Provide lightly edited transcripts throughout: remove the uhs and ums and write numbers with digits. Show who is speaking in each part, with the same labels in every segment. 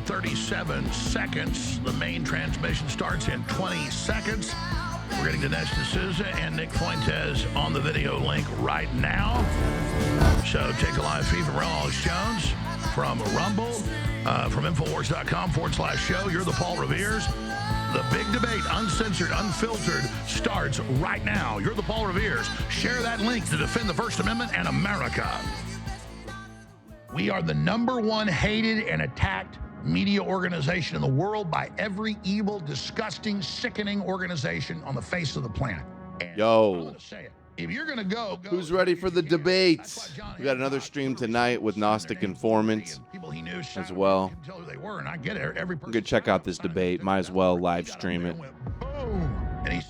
Speaker 1: and 37 seconds. The main transmission starts in 20 seconds. We're getting Dinesh D'Souza and Nick Fuentes on the video link right now. So take a live feed from Alex Jones, from Rumble, from Infowars.com/show. You're the Paul Revere's. The big debate, uncensored, unfiltered, starts right now. You're the Paul Revere's. Share that link to defend the First Amendment and America. We are the #1 hated and attacked media organization in the world by every evil, disgusting, sickening organization on the face of the planet. And
Speaker 2: Yo.
Speaker 1: I'm gonna say it. If you're going to go.
Speaker 2: Who's ready for the debates? We got another stream tonight with Gnostic informants as well. I'm going to check out this debate. Might as well live stream it.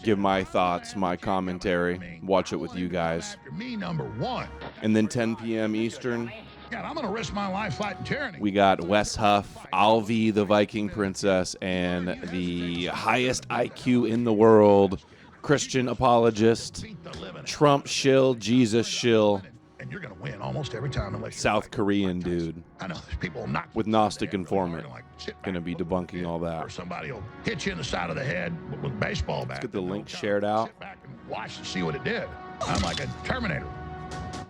Speaker 2: Give my thoughts, my commentary. Watch it with you guys. And then 10 p.m. Eastern.
Speaker 1: I'm going to risk my life fighting tyranny.
Speaker 2: We got Wes Huff, Alvi the Viking Princess, and the highest IQ in the world, Christian apologist, Trump shill, Jesus shill,
Speaker 1: and you're going to win almost every time.
Speaker 2: South Korean dude
Speaker 1: I know there's people not
Speaker 2: with Gnostic informant. Going to be debunking all
Speaker 1: Or
Speaker 2: that.
Speaker 1: somebody will hit you in the side of the head with a baseball bat.
Speaker 2: Let's get the link shared out.
Speaker 1: Sit back and watch and see what it did. I'm like a Terminator.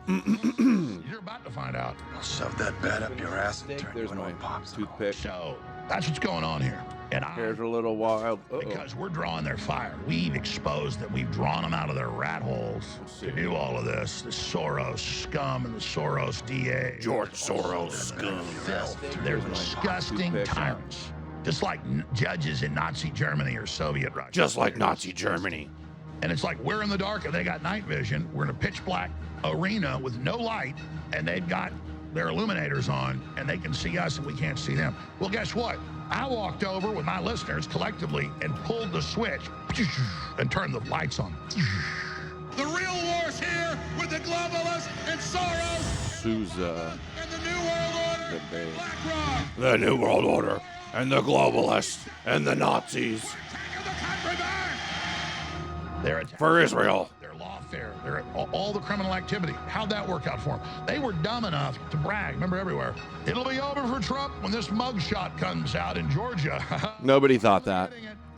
Speaker 1: You're about to find out.
Speaker 3: I'll shove that bat up your ass and turn
Speaker 2: There's
Speaker 3: you into
Speaker 2: my
Speaker 3: a popsicle.
Speaker 2: toothpick.
Speaker 1: So that's what's going on here. And
Speaker 2: Hair's a little wild.
Speaker 1: because we're drawing their fire. We've exposed that we've drawn them out of their rat holes to do all of this. The Soros scum and the Soros DA.
Speaker 2: George Soros scum.
Speaker 1: Filth. They're disgusting tyrants. Just like judges in Nazi Germany or Soviet Russia.
Speaker 2: Just like Nazi Germany.
Speaker 1: And it's like we're in the dark and they got night vision. We're in a pitch black arena with no light, and they've got their illuminators on, and they can see us and we can't see them. Well, guess what? I walked over with my listeners collectively and pulled the switch and turned the lights on. The real war's here with the globalists and Soros.
Speaker 2: Sousa.
Speaker 1: And the New World Order.
Speaker 2: Debate.
Speaker 1: BlackRock.
Speaker 2: The New World Order and the globalists and the Nazis
Speaker 1: Taking the country back. They're attacking
Speaker 2: for Israel.
Speaker 1: Their lawfare, their all the criminal activity. How'd that work out for them? They were dumb enough to brag. Remember, everywhere. It'll be over for Trump when this mugshot comes out in Georgia.
Speaker 2: Nobody thought that.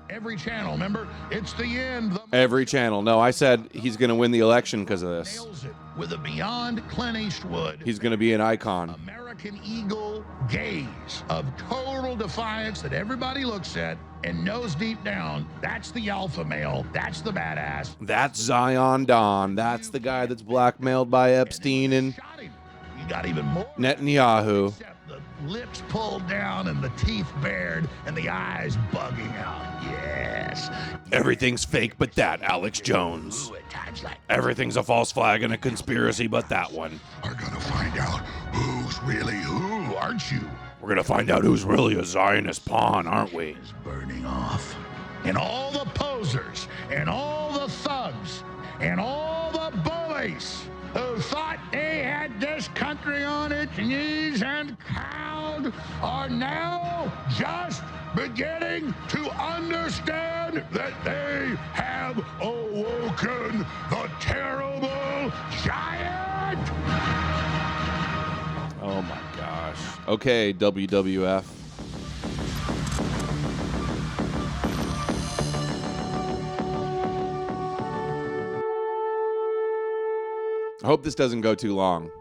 Speaker 1: Every channel, remember? It's the end.
Speaker 2: Every channel. No, I said he's going to win the election because of this.
Speaker 1: Nails it with a beyond Clint Eastwood.
Speaker 2: He's going to be an icon.
Speaker 1: American Eagle gaze of total defiance that everybody looks at and knows deep down that's the alpha male, that's the badass.
Speaker 2: That's Zion Don. That's the guy that's blackmailed by Epstein and
Speaker 1: Shot him. You got even more.
Speaker 2: Netanyahu.
Speaker 1: Except the lips pulled down and the teeth bared and the eyes bugging out. Yes.
Speaker 2: Everything's fake but that, Alex Jones.
Speaker 1: Ooh, at times like
Speaker 2: Everything's a false flag and a conspiracy but that one.
Speaker 1: are gonna find out who's really who, aren't you?
Speaker 2: We're going to find out who's really a Zionist pawn, aren't we?
Speaker 1: Is burning off. And all the posers and all the thugs and all the bullies who thought they had this country on its knees and cowed are now just beginning to understand that they have awoken the terrible giant.
Speaker 2: Oh my gosh. Okay, WWF. I hope this doesn't go too long.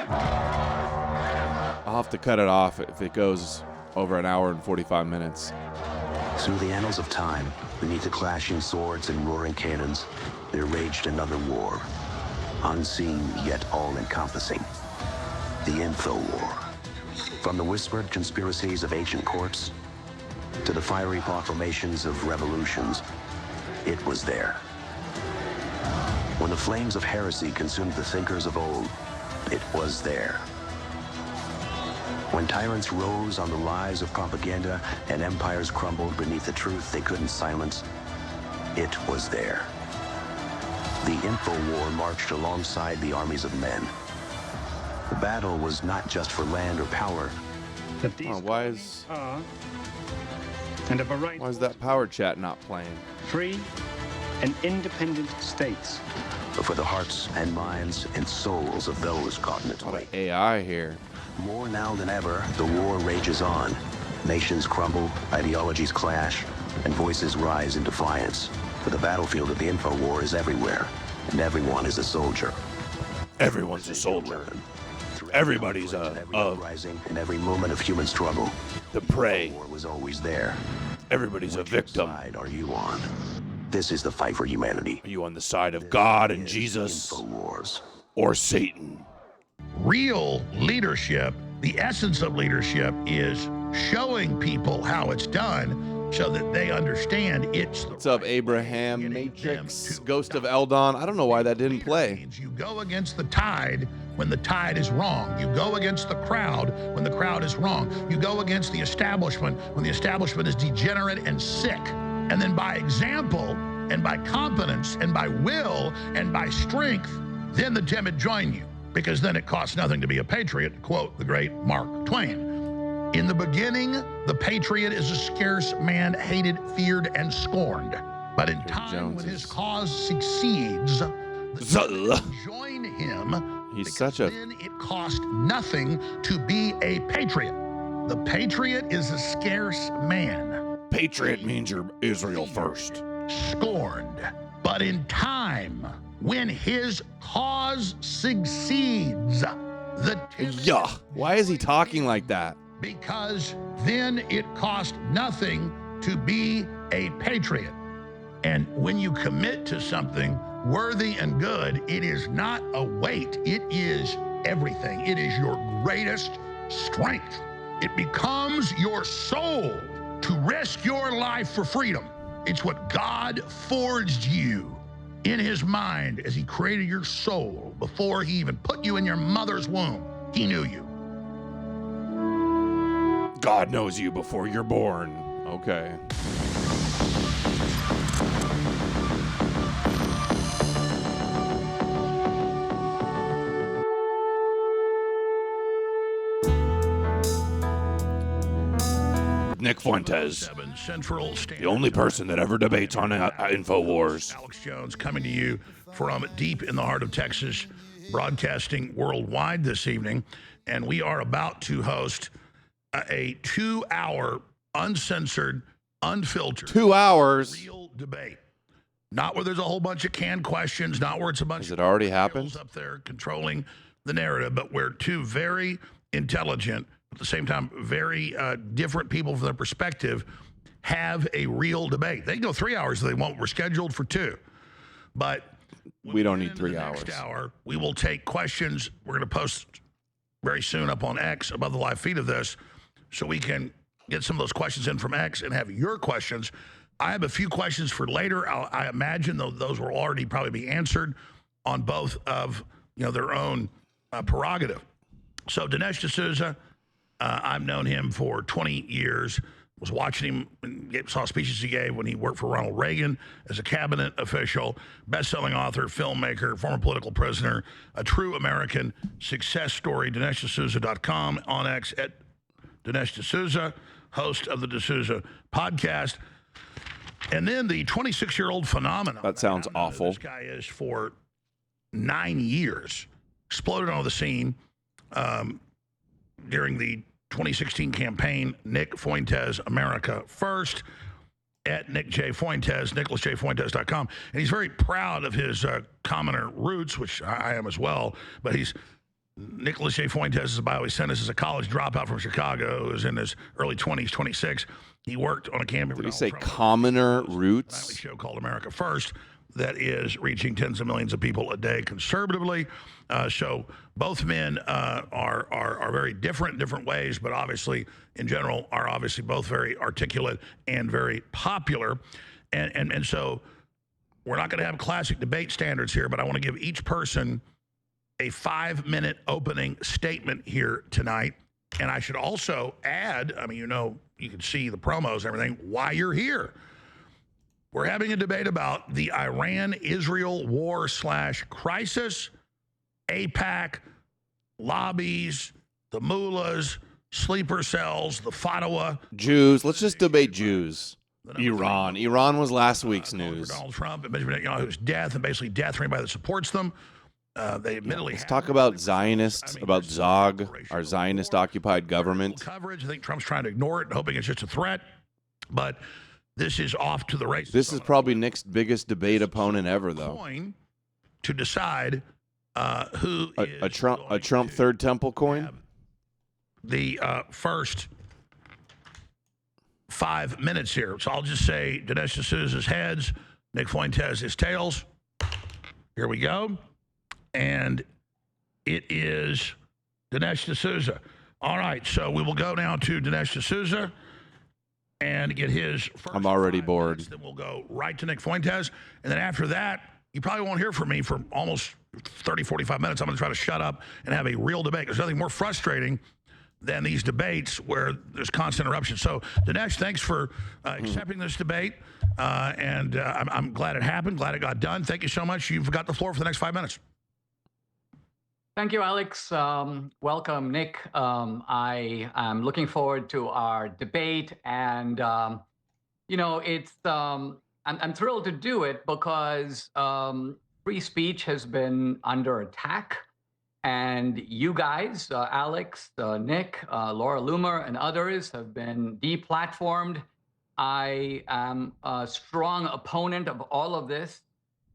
Speaker 2: I'll have to cut it off if it goes over an hour and 45 minutes.
Speaker 4: Through the annals of time, beneath the clashing swords and roaring cannons, there raged another war. Unseen yet all-encompassing. The Info War. From the whispered conspiracies of ancient courts to the fiery proclamations of revolutions, it was there. When the flames of heresy consumed the thinkers of old, it was there. When tyrants rose on the lies of propaganda and empires crumbled beneath the truth they couldn't silence, it was there. The Info War marched alongside the armies of men. The battle was not just for land or power.
Speaker 2: Oh, why is
Speaker 5: and a variety
Speaker 2: why is that power chat not playing?
Speaker 5: free and independent states.
Speaker 4: But for the hearts and minds and souls of those caught in its
Speaker 2: A lot
Speaker 4: wake.
Speaker 2: of AI here.
Speaker 4: More now than ever, the war rages on. Nations crumble, ideologies clash, and voices rise in defiance. But the battlefield of the info war is everywhere, and everyone is a soldier.
Speaker 2: Everyone's a soldier. Everybody's
Speaker 4: every uprising and every moment of human struggle.
Speaker 2: the prey.
Speaker 4: The war was always there.
Speaker 2: Everybody's a victim.
Speaker 4: What side are you on? This is the fight for humanity.
Speaker 2: Are you on the side of God and Jesus
Speaker 4: InfoWars.
Speaker 2: or Satan?
Speaker 1: Real leadership, the essence of leadership, is showing people how it's done so that they understand it's the
Speaker 2: What's up,
Speaker 1: right
Speaker 2: Abraham,
Speaker 1: way.
Speaker 2: Matrix, Ghost of Eldon? I don't know why that didn't play.
Speaker 1: Means you go against the tide when the tide is wrong. You go against the crowd when the crowd is wrong. You go against the establishment when the establishment is degenerate and sick. And then by example and by competence and by will and by strength, then the timid join you, because then it costs nothing to be a patriot, to quote the great Mark Twain. In the beginning, the patriot is a scarce man, hated, feared, and scorned. But in time, when his cause succeeds, the join him.
Speaker 2: He's such a...
Speaker 1: Then it cost nothing to be a patriot. The patriot is a scarce man.
Speaker 2: Patriot means you're Israel first.
Speaker 1: Scorned. But in time, when his cause succeeds, the
Speaker 2: Yeah. Why is he talking like that?
Speaker 1: because then it cost nothing to be a patriot. And when you commit to something worthy and good, it is not a weight, it is everything. It is your greatest strength. It becomes your soul to risk your life for freedom. It's what God forged you in his mind as he created your soul. Before he even put you in your mother's womb, he knew you.
Speaker 2: God knows you before you're born. Okay. Nick Fuentes, the only person that ever debates on InfoWars.
Speaker 1: Alex Jones coming to you from deep in the heart of Texas, broadcasting worldwide this evening. And we are about to host a 2-hour, uncensored, unfiltered,
Speaker 2: 2 hours.
Speaker 1: real debate. Not where there's a whole bunch of canned questions, not where it's a bunch
Speaker 2: Has
Speaker 1: of
Speaker 2: it already happened?
Speaker 1: up there controlling the narrative, but where two very intelligent, at the same time, very different people from their perspective have a real debate. They can go 3 hours if they want. We're scheduled for 2. But
Speaker 2: We don't need
Speaker 1: in
Speaker 2: 3
Speaker 1: the
Speaker 2: hours.
Speaker 1: Next hour, we will take questions. We're going to post very soon up on X above the live feed of this, so we can get some of those questions in from X and have your questions. I have a few questions for later. I imagine those will already probably be answered on both of their own prerogative. So Dinesh D'Souza, I've known him for 20 years. Was watching him and saw speeches he gave when he worked for Ronald Reagan as a cabinet official, best-selling author, filmmaker, former political prisoner, a true American success story. DineshD'Souza.com, on X at Dinesh D'Souza, host of the D'Souza podcast. And then the 26-year-old phenomenon.
Speaker 2: That sounds awful.
Speaker 1: This guy is for 9 years. Exploded on the scene during the 2016 campaign. Nick Fuentes, America First, at Nick J. Fuentes, NicholasJFuentes.com. And he's very proud of his commoner roots, which I am as well. But Nicholas J. Fuentes is bio. He sent us as a college dropout from Chicago. He was in his early 20s, 26. He worked on a campaign.
Speaker 2: Did he say commoner roots?
Speaker 1: A show called America First that is reaching tens of millions of people a day conservatively. So both men are very different ways, but obviously, in general, are obviously both very articulate and very popular. And so we're not going to have classic debate standards here, but I want to give each person a 5-minute opening statement here tonight. And I should also add, you can see the promos and everything, why you're here. We're having a debate about the Iran-Israel war / crisis, AIPAC, lobbies, the mullahs, sleeper cells, the fatwa.
Speaker 2: Jews. Let's just debate Jews. Iran. Iran was last week's news.
Speaker 1: Donald Trump and Benjamin Netanyahu's death, and basically death for anybody that supports them. They admittedly
Speaker 2: Let's
Speaker 1: have
Speaker 2: talk
Speaker 1: been
Speaker 2: about
Speaker 1: really
Speaker 2: Zionists,
Speaker 1: I mean,
Speaker 2: about
Speaker 1: there's
Speaker 2: Zog,
Speaker 1: operation
Speaker 2: our
Speaker 1: of
Speaker 2: Zionist-occupied government.
Speaker 1: coverage. I think Trump's trying to ignore it, hoping it's just a threat. But this is off to the races.
Speaker 2: This is probably Nick's biggest debate opponent ever, though.
Speaker 1: Coin to decide who
Speaker 2: A Trump third temple coin.
Speaker 1: The first 5 minutes here. So I'll just say Dinesh D'Souza's heads, Nick Fuentes his tails. Here we go. And it is Dinesh D'Souza. All right, so we will go now to Dinesh D'Souza and get his first.
Speaker 2: I'm already bored.
Speaker 1: Then we'll go right to Nick Fuentes. And then after that, you probably won't hear from me for almost 30, 45 minutes. I'm going to try to shut up and have a real debate. There's nothing more frustrating than these debates where there's constant interruption. So, Dinesh, thanks for accepting this debate. And I'm glad it happened, glad it got done. Thank you so much. You've got the floor for the next 5 minutes.
Speaker 6: Thank you, Alex. Welcome, Nick. I am looking forward to our debate. And, it's I'm thrilled to do it because free speech has been under attack. And you guys, Alex, Nick, Laura Loomer, and others have been deplatformed. I am a strong opponent of all of this.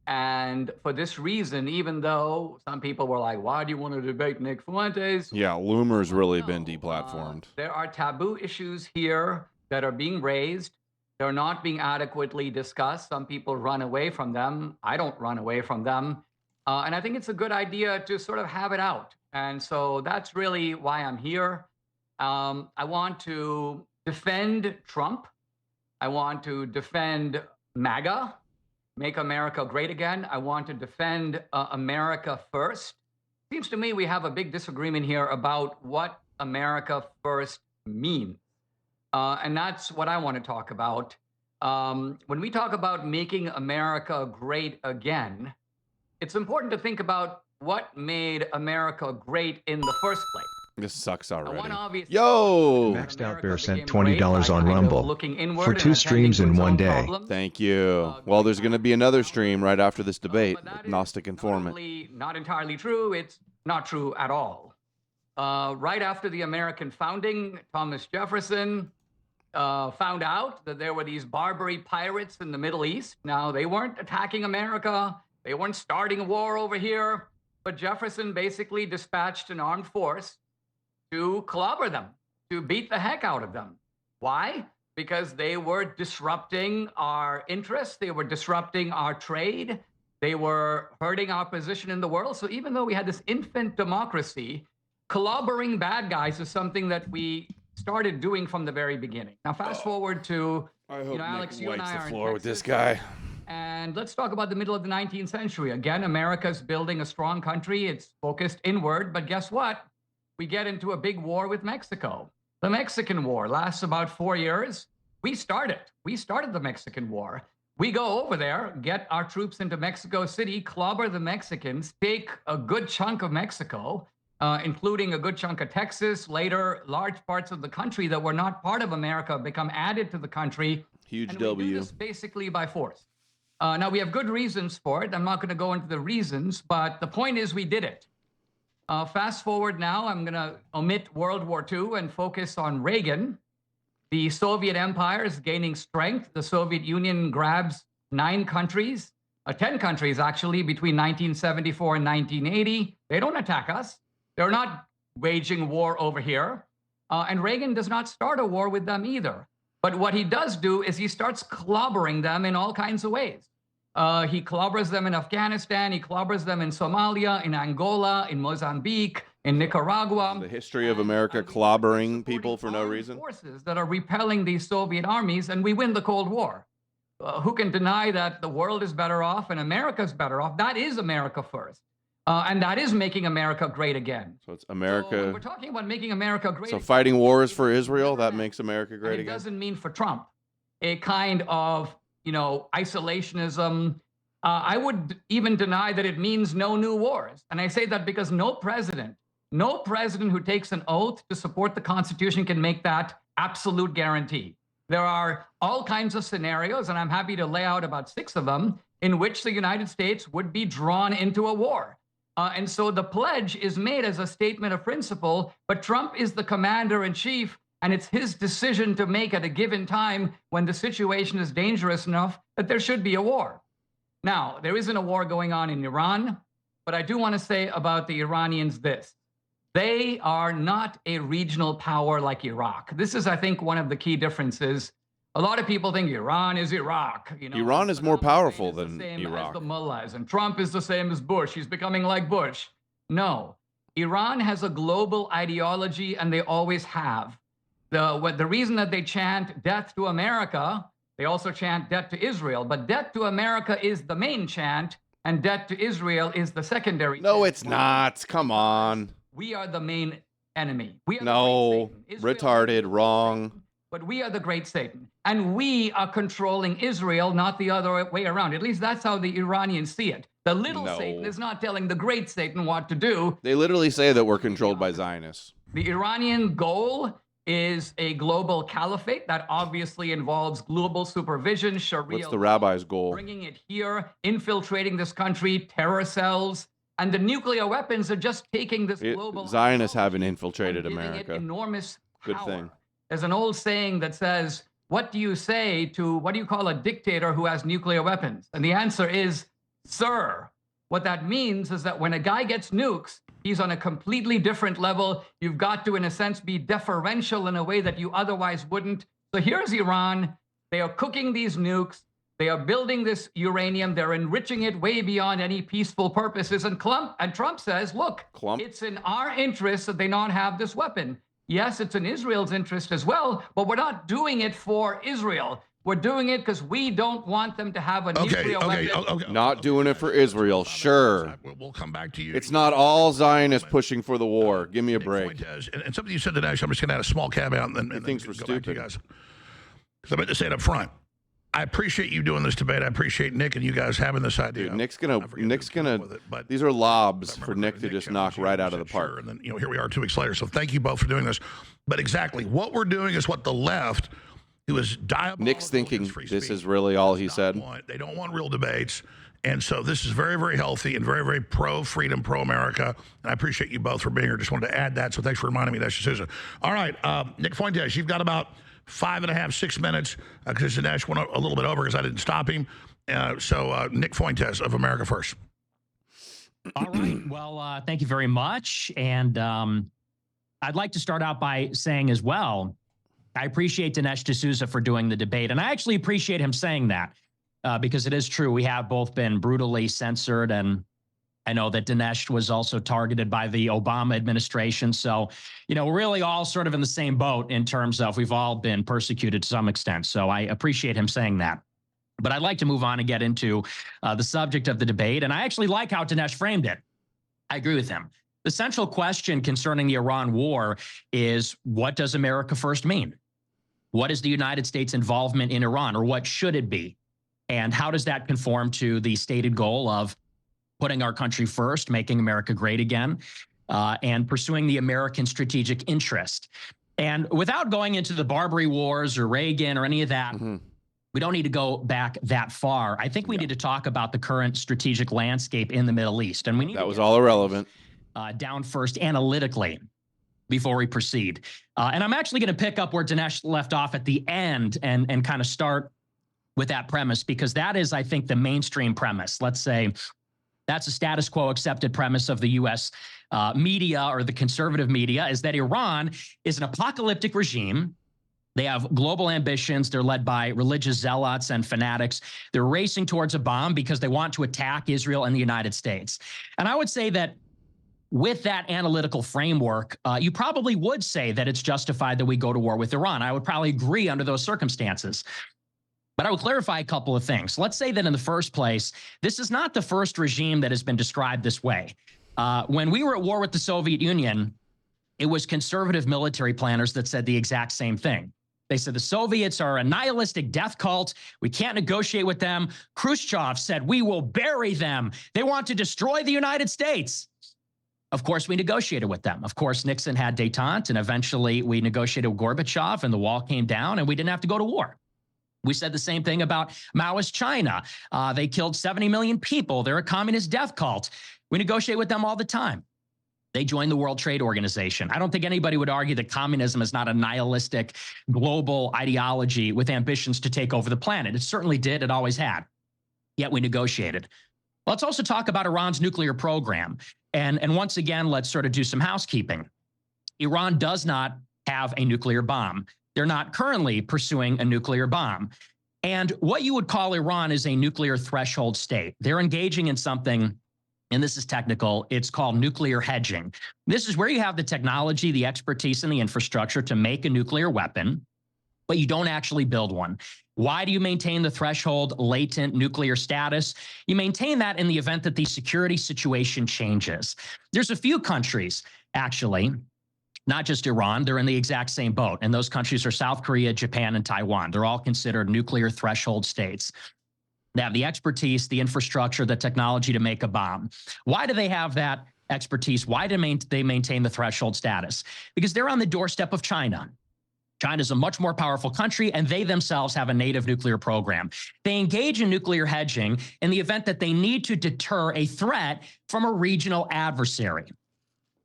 Speaker 6: And for this reason, even though some people were like, why do you want to debate Nick Fuentes?
Speaker 2: Yeah, Loomer's really been deplatformed.
Speaker 6: There are taboo issues here that are being raised. They're not being adequately discussed. Some people run away from them. I don't run away from them. And I think it's a good idea to sort of have it out. And so that's really why I'm here. I want to defend Trump. I want to defend MAGA, Make America Great Again. I want to defend America First. Seems to me we have a big disagreement here about what America First means. And that's what I want to talk about. When we talk about making America great again, it's important to think about what made America great in the first place.
Speaker 2: This sucks already.
Speaker 7: Yo! Maxed Out Bear sent $20 on Rumble for 2 streams in one day.
Speaker 2: Thank you. Well, there's going to be another stream right after this debate with Gnostic Informant.
Speaker 6: Not entirely true. It's not true at all. Right after the American founding, Thomas Jefferson found out that there were these Barbary pirates in the Middle East. Now, they weren't attacking America. They weren't starting a war over here. But Jefferson basically dispatched an armed force to clobber them, to beat the heck out of them. Why? Because they were disrupting our interests. They were disrupting our trade. They were hurting our position in the world. So even though we had this infant democracy, clobbering bad guys is something that we started doing from the very beginning. Now, fast forward to, Alex, you and I are in Texas,
Speaker 2: with this guy.
Speaker 6: And let's talk about the middle of the 19th century. Again, America's building a strong country. It's focused inward. But guess what? We get into a big war with Mexico. The Mexican War lasts about 4 years. We started the Mexican War. We go over there, get our troops into Mexico City, clobber the Mexicans, take a good chunk of Mexico, including a good chunk of Texas. Later, large parts of the country that were not part of America become added to the country.
Speaker 2: Huge
Speaker 6: and
Speaker 2: W.
Speaker 6: We do this basically by force. Now, we have good reasons for it. I'm not going to go into the reasons, but the point is we did it. Fast forward now, I'm going to omit World War II and focus on Reagan. The Soviet Empire is gaining strength. The Soviet Union grabs 9 countries, 10 countries actually, between 1974 and 1980. They don't attack us. They're not waging war over here. And Reagan does not start a war with them either. But what he does do is he starts clobbering them in all kinds of ways. He clobbers them in Afghanistan. He clobbers them in Somalia, in Angola, in Mozambique, in Nicaragua.
Speaker 2: The history of America clobbering people for no reason.
Speaker 6: Forces that are repelling these Soviet armies, and we win the Cold War. Who can deny that the world is better off and America's better off? That is America first. And that is making America great again.
Speaker 2: So it's America.
Speaker 6: So we're talking about making America great.
Speaker 2: So fighting wars for Israel, that makes America great
Speaker 6: again.
Speaker 2: It
Speaker 6: doesn't mean for Trump a kind of, isolationism. I would even deny that it means no new wars. And I say that because no president who takes an oath to support the Constitution can make that absolute guarantee. There are all kinds of scenarios, and I'm happy to lay out about 6 of them, in which the United States would be drawn into a war. And so the pledge is made as a statement of principle, but Trump is the commander in chief, and it's his decision to make at a given time when the situation is dangerous enough that there should be a war. Now, there isn't a war going on in Iran, but I do want to say about the Iranians this. They are not a regional power like Iraq. This is, I think, one of the key differences. A lot of people think Iran is Iraq.
Speaker 2: Iran is more powerful than
Speaker 6: As
Speaker 2: Iraq.
Speaker 6: the mullahs, and Trump is the same as Bush. He's becoming like Bush. No, Iran has a global ideology, and they always have. The reason that they chant death to America, they also chant death to Israel, but death to America is the main chant, and death to Israel is the secondary.
Speaker 2: No, it's not. Come on.
Speaker 6: We are the main enemy. We are
Speaker 2: no, retarded, wrong.
Speaker 6: But we are the great Satan. And we are controlling Israel, not the other way around. At least that's how the Iranians see it. The little Satan is not telling the great Satan what to do.
Speaker 2: They literally say that we're controlled by Zionists.
Speaker 6: The Iranian goal is a global caliphate that obviously involves global supervision, Sharia.
Speaker 2: What's the rabbi's goal?
Speaker 6: Bringing it here, infiltrating this country, terror cells. And the nuclear weapons are just taking this global...
Speaker 2: Zionists haven't infiltrated America.
Speaker 6: Enormous power.
Speaker 2: Good thing.
Speaker 6: There's an old saying that says, what do you say to, what do you call a dictator who has nuclear weapons? And the answer is, sir. What that means is that when a guy gets nukes, he's on a completely different level. You've got to, in a sense, be deferential in a way that you otherwise wouldn't. So here's Iran. They are cooking these nukes. They are building this uranium. They're enriching it way beyond any peaceful purposes. And Trump says, look, it's in our interest that they not have this weapon. Yes, it's in Israel's interest as well, but we're not doing it for Israel. We're doing it because we don't want them to have a nuclear weapon.
Speaker 2: Okay. Not doing it for Israel, sure.
Speaker 1: We'll come back to you.
Speaker 2: It's not all Zionists pushing for the war. Give me a break.
Speaker 1: And something you said today, I'm just going to add a small caveat and then
Speaker 2: thinks we're stupid.
Speaker 1: Because I meant to say it up front. I appreciate you doing this debate. I appreciate Nick and you guys having this idea.
Speaker 2: Dude, Nick's gonna. These are lobs for Nick to just knock right out of the park.
Speaker 1: And then here we are 2 weeks later. So thank you both for doing this. But exactly what we're doing is what the left, who is diabolical.
Speaker 2: Nick's thinking this is really all he said.
Speaker 1: They don't want real debates. And so this is very, very healthy and very, very pro-freedom, pro-America. And I appreciate you both for being here. Just wanted to add that. So thanks for reminding me of that decision. All right, Nick Fuentes, you've got about 5.5, 6 minutes, because Dinesh went a little bit over because I didn't stop him. So Nick Fuentes of America First.
Speaker 8: All right. Well, thank you very much. And I'd like to start out by saying as well, I appreciate Dinesh D'Souza for doing the debate. And I actually appreciate him saying that because it is true. We have both been brutally censored, and I know that Dinesh was also targeted by the Obama administration. So, we're really all sort of in the same boat in terms of we've all been persecuted to some extent. So I appreciate him saying that. But I'd like to move on and get into the subject of the debate. And I actually like how Dinesh framed it. I agree with him. The central question concerning the Iran war is, what does America first mean? What is the United States' involvement in Iran, or what should it be? And how does that conform to the stated goal of putting our country first, making America great again, and pursuing the American strategic interest? And without going into the Barbary Wars or Reagan or any of that, we don't need to go back that far. I think we need to talk about the current strategic landscape in the Middle East. And we need
Speaker 2: that was all irrelevant.
Speaker 8: Down first analytically before we proceed. And I'm actually going to pick up where Dinesh left off at the end and kind of start with that premise, because that is, I think, the mainstream premise. Let's say that's a status quo accepted premise of the U.S. Media, or the conservative media, is that Iran is an apocalyptic regime. They have global ambitions. They're led by religious zealots and fanatics. They're racing towards a bomb because they want to attack Israel and the United States. And I would say that with that analytical framework, you probably would say that it's justified that we go to war with Iran. I would probably agree under those circumstances. But I would clarify a couple of things. Let's say that in the first place, this is not the first regime that has been described this way. When we were at war with the Soviet Union, it was conservative military planners that said the exact same thing. They said the Soviets are a nihilistic death cult. We can't negotiate with them. Khrushchev said, we will bury them. They want to destroy the United States. Of course, we negotiated with them. Of course, Nixon had détente, and eventually we negotiated with Gorbachev, and the wall came down, and we didn't have to go to war. We said the same thing about Maoist China. They killed 70 million people. They're a communist death cult. We negotiate with them all the time. They joined the World Trade Organization. I don't think anybody would argue that communism is not a nihilistic global ideology with ambitions to take over the planet. It certainly did. It always had. Yet we negotiated. Let's also talk about Iran's nuclear program. And once again, let's sort of do some housekeeping. Iran does not have a nuclear bomb. They're not currently pursuing a nuclear bomb. And what you would call Iran is a nuclear threshold state. They're engaging in something, and this is technical, it's called nuclear hedging. This is where you have the technology, the expertise, and the infrastructure to make a nuclear weapon, but you don't actually build one. Why do you maintain the threshold latent nuclear status? You maintain that in the event that the security situation changes. There's a few countries, actually, not just Iran, they're in the exact same boat. And those countries are South Korea, Japan, and Taiwan. They're all considered nuclear threshold states. They have the expertise, the infrastructure, the technology to make a bomb. Why do they have that expertise? Why do they maintain the threshold status? Because they're on the doorstep of China. China is a much more powerful country, and they themselves have a native nuclear program. They engage in nuclear hedging in the event that they need to deter a threat from a regional adversary.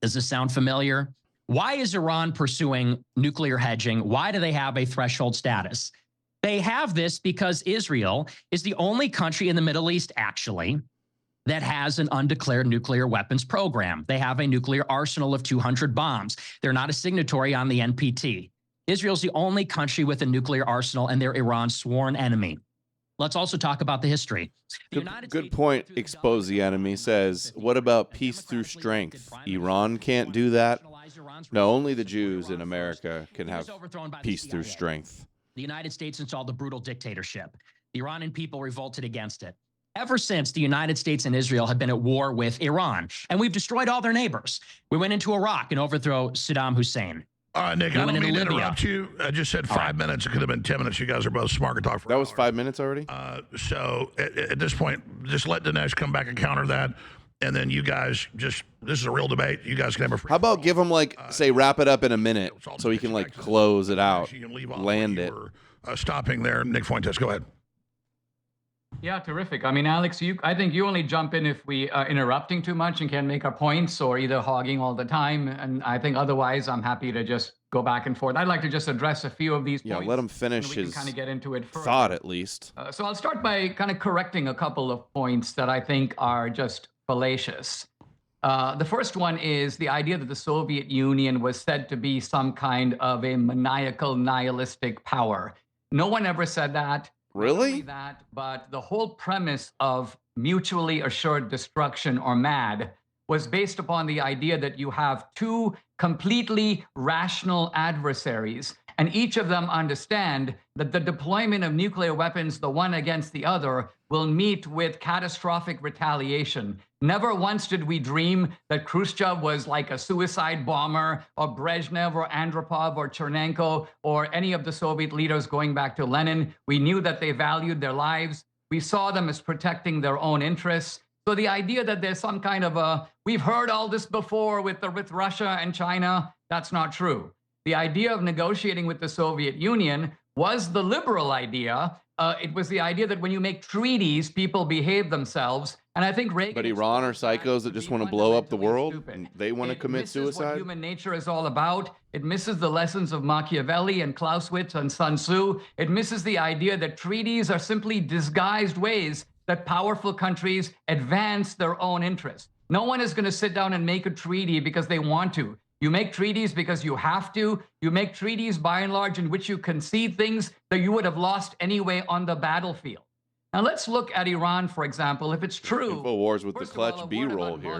Speaker 8: Does this sound familiar? Why is Iran pursuing nuclear hedging? Why do they have a threshold status? They have this because Israel is the only country in the Middle East, actually, that has an undeclared nuclear weapons program. They have a nuclear arsenal of 200 bombs. They're not a signatory on the NPT. Israel's the only country with a nuclear arsenal, and they're Iran's sworn enemy. Let's also talk about the history.
Speaker 2: Good point. Expose the enemy says, what about peace through strength? Iran can't do that. No, only the Jews in America can have peace through strength.
Speaker 8: The United States installed a brutal dictatorship. The Iranian people revolted against it. Ever since, the United States and Israel have been at war with Iran, and we've destroyed all their neighbors. We went into Iraq and overthrew Saddam Hussein.
Speaker 1: All right, Nick, I don't mean to interrupt you. I just said 5 minutes. It could have been 10 minutes. You guys are both smart to talk for
Speaker 2: That was 5 minutes already?
Speaker 1: So at this point, just let Dinesh come back and counter that. And then you guys this is a real debate. You guys can have a free.
Speaker 2: How about give him, like, say, wrap it up in a minute so he can, like, close it out, land it.
Speaker 1: Stopping there. Nick Fuentes, go ahead.
Speaker 6: Yeah, terrific. I mean, Alex, I think you only jump in if we are interrupting too much and can't make our points, or either hogging all the time. And I think otherwise, I'm happy to just go back and forth. I'd like to just address a few of these points.
Speaker 2: Yeah, let him finish his
Speaker 6: kind of get into it further.
Speaker 2: thought, at least.
Speaker 6: So I'll start by kind of correcting a couple of points that I think are just fallacious. The first one is the idea that the Soviet Union was said to be some kind of a maniacal, nihilistic power. No one ever said that.
Speaker 2: Really?
Speaker 6: Not only that, but the whole premise of mutually assured destruction, or MAD, was based upon the idea that you have two completely rational adversaries, and each of them understand that the deployment of nuclear weapons, the one against the other, will meet with catastrophic retaliation. Never once did we dream that Khrushchev was like a suicide bomber, or Brezhnev or Andropov or Chernenko or any of the Soviet leaders going back to Lenin. We knew that they valued their lives. We saw them as protecting their own interests. So the idea that there's some kind of we've heard all this before with Russia and China, that's not true. The idea of negotiating with the Soviet Union was the liberal idea. It was the idea that when you make treaties, people behave themselves. And I think Reagan...
Speaker 2: But Iran are psychos that just want to blow up the world, and they want to commit suicide? It misses what
Speaker 6: human nature is all about. It misses the lessons of Machiavelli and Clausewitz and Sun Tzu. It misses the idea that treaties are simply disguised ways that powerful countries advance their own interests. No one is going to sit down and make a treaty because they want to. You make treaties because you have to. You make treaties, by and large, in which you concede things that you would have lost anyway on the battlefield. Now, let's look at Iran, for example. If it's true...
Speaker 2: InfoWars with the clutch B-roll here.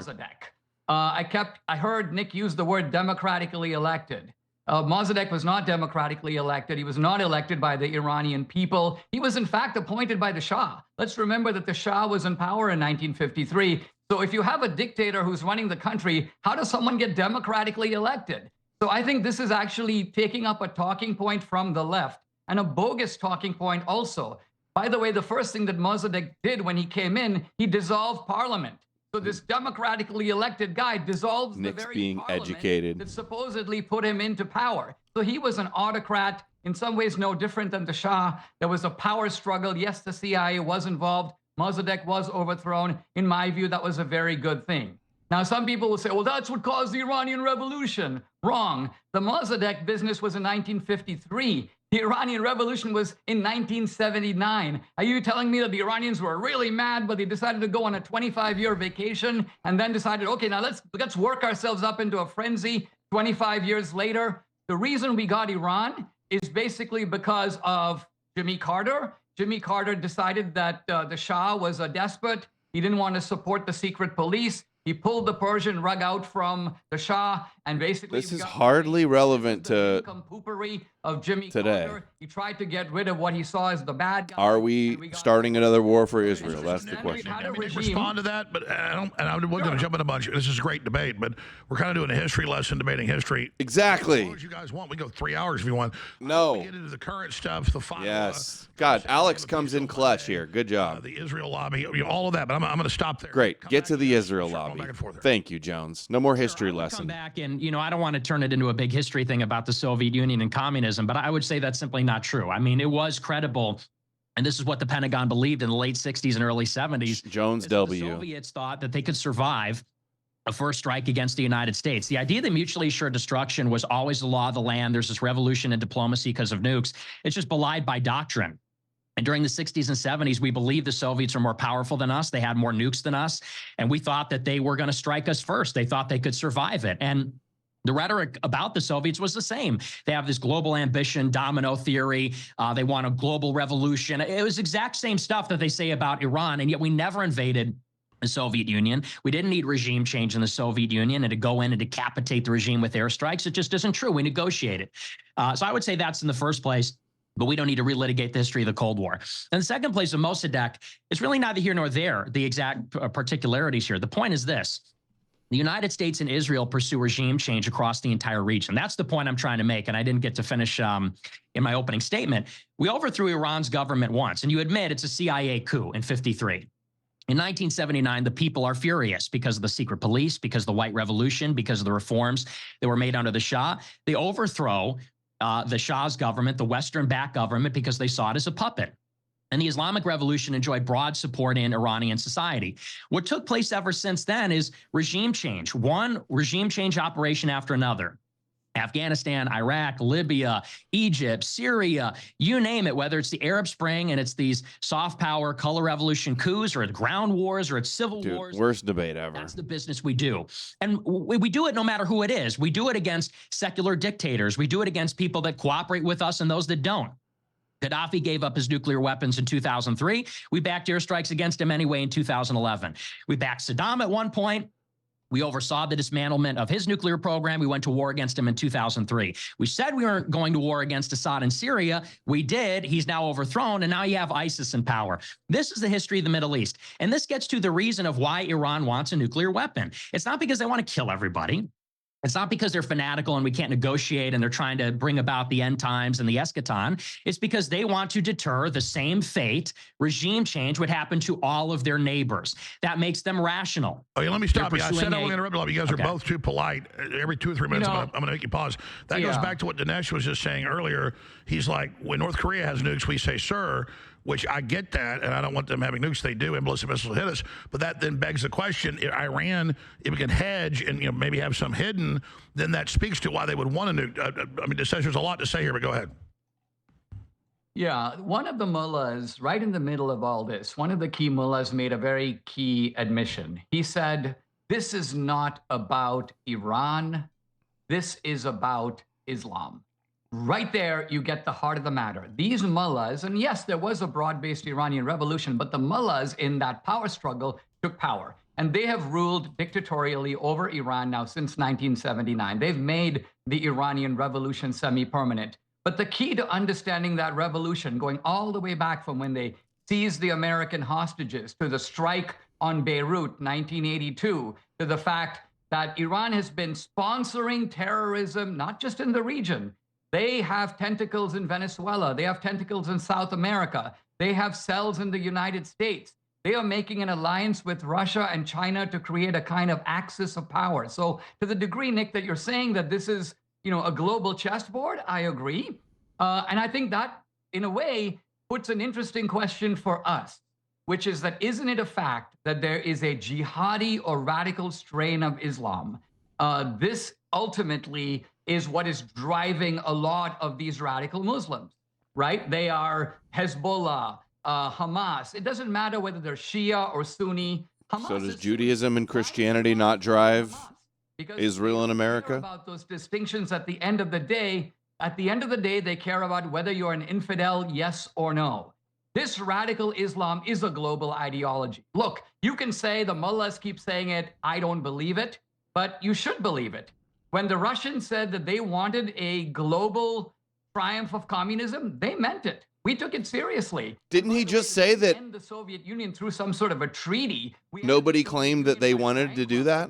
Speaker 6: I heard Nick use the word democratically elected. Mossadegh was not democratically elected. He was not elected by the Iranian people. He was, in fact, appointed by the Shah. Let's remember that the Shah was in power in 1953. So if you have a dictator who's running the country, how does someone get democratically elected? So I think this is actually taking up a talking point from the left, and a bogus talking point also. By the way, the first thing that Mossadegh did when he came in, he dissolved parliament. So this democratically elected guy dissolves
Speaker 2: Nick's
Speaker 6: the very
Speaker 2: being
Speaker 6: parliament
Speaker 2: educated.
Speaker 6: that supposedly put him into power. So he was an autocrat, in some ways no different than the Shah. There was a power struggle. Yes, the CIA was involved, Mossadegh was overthrown. In my view, that was a very good thing. Now, some people will say, well, that's what caused the Iranian Revolution. Wrong. The Mossadegh business was in 1953. The Iranian Revolution was in 1979. Are you telling me that the Iranians were really mad, but they decided to go on a 25-year vacation and then decided, okay, now let's work ourselves up into a frenzy 25 years later? The reason we got Iran is basically because of Jimmy Carter. Jimmy Carter decided that the Shah was a despot. He didn't want to support the secret police. He pulled the Persian rug out from the Shah, and basically
Speaker 2: this is hardly relevant to
Speaker 6: of Jimmy
Speaker 2: today.
Speaker 6: Carter. He tried to get rid of what he saw as the bad guy.
Speaker 2: Are we starting another war for Israel? That's the question.
Speaker 1: I mean, respond to that, but I wasn't going to jump in a bunch. This is a great debate, but we're kind of doing a history lesson, debating history.
Speaker 2: Exactly.
Speaker 1: As long as you guys want, we go 3 hours if you want.
Speaker 2: No.
Speaker 1: We get into the current stuff, the final.
Speaker 2: Yes. God, Alex comes in clutch here. Good job.
Speaker 1: The Israel lobby, all of that, but I'm going to stop there.
Speaker 2: Great.
Speaker 1: Come
Speaker 2: Get to the
Speaker 1: here.
Speaker 2: Israel
Speaker 1: Sure,
Speaker 2: lobby.
Speaker 1: back and forth there.
Speaker 2: Thank you, Jones. No more history lesson.
Speaker 8: Come back and, I don't want to turn it into a big history thing about the Soviet Union and communism, but I would say that's simply not true. I mean, it was credible. And this is what the Pentagon believed in the late 60s and early 70s.
Speaker 2: Jones
Speaker 8: The
Speaker 2: W.
Speaker 8: Soviets thought that they could survive a first strike against the United States. The idea that mutually assured destruction was always the law of the land. There's this revolution in diplomacy because of nukes. It's just belied by doctrine. And during the 60s and 70s, we believed the Soviets are more powerful than us. They had more nukes than us. And we thought that they were going to strike us first. They thought they could survive it. And the rhetoric about the Soviets was the same. They have this global ambition, domino theory. They want a global revolution. It was exact same stuff that they say about Iran. And yet we never invaded the Soviet Union. We didn't need regime change in the Soviet Union and to go in and decapitate the regime with airstrikes. It just isn't true. We negotiated. So I would say that's in the first place. But we don't need to relitigate the history of the Cold War. And the second place of Mossadegh is really neither here nor there, the exact particularities here. The point is this. The United States and Israel pursue regime change across the entire region. That's the point I'm trying to make, and I didn't get to finish in my opening statement. We overthrew Iran's government once, and you admit it's a CIA coup in 53. In 1979, the people are furious because of the secret police, because of the White Revolution, because of the reforms that were made under the Shah. They overthrow the Shah's government, the Western-backed government, because they saw it as a puppet. And the Islamic Revolution enjoyed broad support in Iranian society. What took place ever since then is regime change, one regime change operation after another. Afghanistan, Iraq, Libya, Egypt, Syria, you name it, whether it's the Arab Spring and it's these soft power color revolution coups or it's ground wars or it's civil wars.
Speaker 2: Worst debate ever.
Speaker 8: That's the business we do. And we do it no matter who it is. We do it against secular dictators. We do it against people that cooperate with us and those that don't. Gaddafi gave up his nuclear weapons in 2003. We backed airstrikes against him anyway in 2011. We backed Saddam at one point. We oversaw the dismantlement of his nuclear program. We went to war against him in 2003. We said we weren't going to war against Assad in Syria. We did. He's now overthrown, and now you have ISIS in power. This is the history of the Middle East. And this gets to the reason of why Iran wants a nuclear weapon. It's not because they want to kill everybody. It's not because they're fanatical and we can't negotiate and they're trying to bring about the end times and the eschaton. It's because they want to deter the same fate, regime change, would happen to all of their neighbors. That makes them rational.
Speaker 1: Okay, let me stop you. I said I won't interrupt you. You guys are
Speaker 8: Okay.
Speaker 1: both too polite. Every 2 or 3 minutes, I'm going to make you pause. That goes
Speaker 6: Yeah.
Speaker 1: back to what Dinesh was just saying earlier. He's like, when North Korea has nukes, we say, sir, which I get that, and I don't want them having nukes. They do, and ballistic missiles hit us. But that then begs the question, Iran, if we can hedge and maybe have some hidden, then that speaks to why they would want a nuke. I mean, there's a lot to say here, but go ahead.
Speaker 6: Yeah, one of the mullahs, right in the middle of all this, one of the key mullahs made a very key admission. He said, this is not about Iran. This is about Islam. Right there, you get the heart of the matter. These mullahs, and yes, there was a broad-based Iranian revolution, but the mullahs in that power struggle took power. And they have ruled dictatorially over Iran now since 1979. They've made the Iranian revolution semi-permanent. But the key to understanding that revolution, going all the way back from when they seized the American hostages to the strike on Beirut, 1982, to the fact that Iran has been sponsoring terrorism, not just in the region. They have tentacles in Venezuela. They have tentacles in South America. They have cells in the United States. They are making an alliance with Russia and China to create a kind of axis of power. So to the degree, Nick, that you're saying that this is, a global chessboard, I agree. And I think that, in a way, puts an interesting question for us. which is that isn't it a fact that there is a jihadi or radical strain of Islam? This ultimately is what is driving a lot of these radical Muslims, right? They are Hezbollah, Hamas. It doesn't matter whether they're Shia or Sunni. Hamas
Speaker 2: So does Judaism and Christianity not drive Israel and America?
Speaker 6: About those distinctions at the end of the day, they care about whether you're an infidel, yes or no. This radical Islam is a global ideology. Look, you can say the mullahs keep saying it, I don't believe it, but you should believe it. When the Russians said that they wanted a global triumph of communism, they meant it. We took it seriously.
Speaker 2: Didn't he just say that
Speaker 6: the Soviet Union through some sort of a treaty?
Speaker 2: Nobody claimed that they wanted to do that?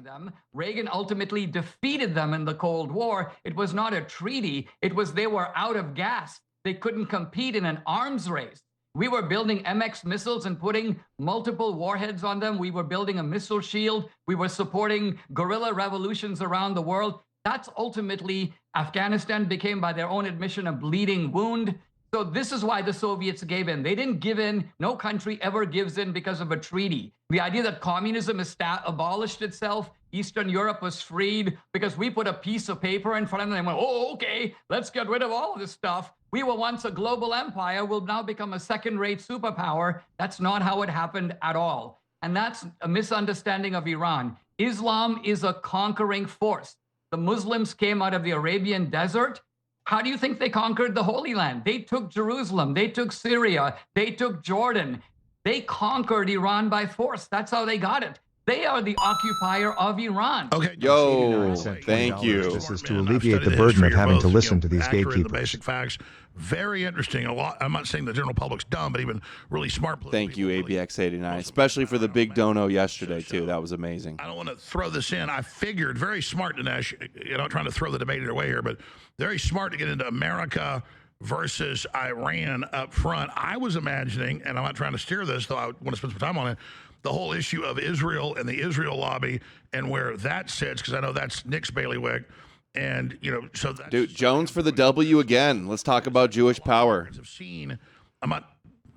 Speaker 6: Reagan ultimately defeated them in the Cold War. It was not a treaty. It was they were out of gas. They couldn't compete in an arms race. We were building MX missiles and putting multiple warheads on them. We were building a missile shield. We were supporting guerrilla revolutions around the world. That's ultimately Afghanistan became, by their own admission, a bleeding wound. So this is why the Soviets gave in. They didn't give in. No country ever gives in because of a treaty. The idea that communism abolished itself, Eastern Europe was freed because we put a piece of paper in front of them and went, oh, okay, let's get rid of all of this stuff. We were once a global empire, will now become a second-rate superpower. That's not how it happened at all. And that's a misunderstanding of Iran. Islam is a conquering force. The Muslims came out of the Arabian desert. How do you think they conquered the Holy Land? They took Jerusalem. They took Syria. They took Jordan. They conquered Iran by force. That's how they got it. They are the occupier of Iran.
Speaker 1: Okay.
Speaker 2: Yo, thank you.
Speaker 7: This is to alleviate the burden of having to listen to these gatekeepers.
Speaker 1: The basic facts. Very interesting. A lot. I'm not saying the general public's dumb, but even really smart.
Speaker 2: Thank you, ABX89, especially for the big dono yesterday, too. That was amazing.
Speaker 1: I don't want to throw this in. I figured, very smart, Dinesh, trying to throw the debate away here, but very smart to get into America versus Iran up front. I was imagining, and I'm not trying to steer this, though I want to spend some time on it, the whole issue of Israel and the Israel lobby and where that sits, because I know that's Nick's bailiwick. And, so that's...
Speaker 2: Dude, Jones for the W again. Let's talk about Jewish power.
Speaker 1: I'm not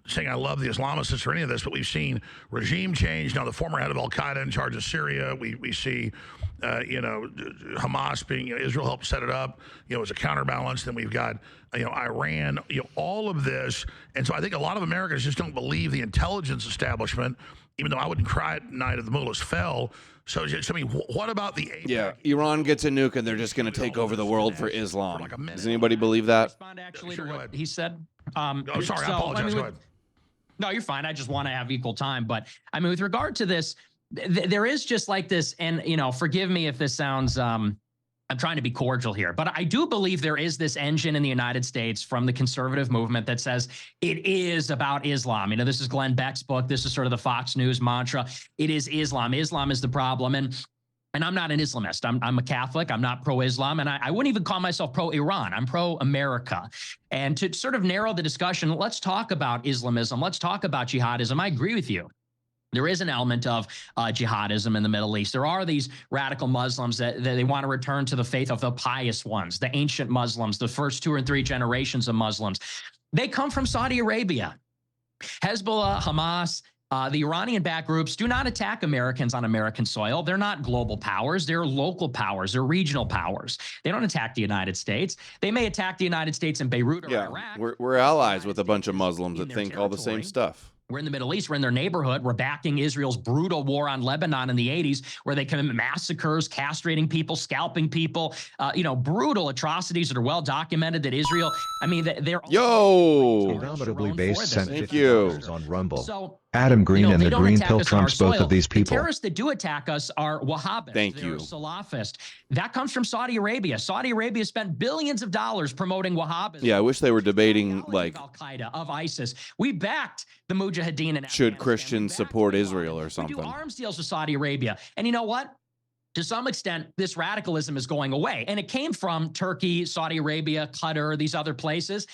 Speaker 1: saying I love the Islamists or any of this, but we've seen regime change. Now, the former head of Al-Qaeda in charge of Syria. We see, Hamas being, Israel helped set it up, as a counterbalance. Then we've got, Iran, all of this. And so I think a lot of Americans just don't believe the intelligence establishment, even though I wouldn't cry at night if the mullahs fell. So, what about the...
Speaker 2: Yeah, Iran gets a nuke and they're just going to take over the world for Islam. Does anybody believe that?
Speaker 8: Respond actually to what he said.
Speaker 1: Sorry, I apologize. Go ahead.
Speaker 8: No, you're fine. I just want to have equal time. But I mean, with regard to this, there is just like this, and forgive me if this sounds I'm trying to be cordial here, but I do believe there is this engine in the United States from the conservative movement that says it is about Islam. This is Glenn Beck's book. This is sort of the Fox News mantra. It is Islam. Islam is the problem. And I'm not an Islamist. I'm a Catholic. I'm not pro-Islam. And I wouldn't even call myself pro-Iran. I'm pro-America. And to sort of narrow the discussion, let's talk about Islamism. Let's talk about jihadism. I agree with you. There is an element of jihadism in the Middle East. There are these radical Muslims that they want to return to the faith of the pious ones, the ancient Muslims, the first 2 or 3 generations of Muslims. They come from Saudi Arabia. Hezbollah, Hamas, the Iranian-backed groups do not attack Americans on American soil. They're not global powers. They're local powers. They're regional powers. They don't attack the United States. They may attack the United States in Beirut or Iraq.
Speaker 2: We're allies with a bunch of Muslims that think all the same stuff.
Speaker 8: We're in the Middle East. We're in their neighborhood. We're backing Israel's brutal war on Lebanon in the 80s, where they commit massacres, castrating people, scalping people, brutal atrocities that are well documented that Israel, they're...
Speaker 7: Indomitably based sent $50 on Rumble. So, Adam Green and the Green Pill trumps both of these people.
Speaker 8: The terrorists that do attack us are Wahhabists.
Speaker 2: Thank you.
Speaker 8: Salafist. That comes from Saudi Arabia. Saudi Arabia spent billions of dollars promoting Wahhabism.
Speaker 2: Yeah, I wish they were debating, like...
Speaker 8: Al-Qaeda, of ISIS. We backed the Mujahideen.
Speaker 2: Should Christians support Israel or something?
Speaker 8: We do arms deals with Saudi Arabia. And you know what? To some extent, this radicalism is going away. And it came from Turkey, Saudi Arabia, Qatar, these other places.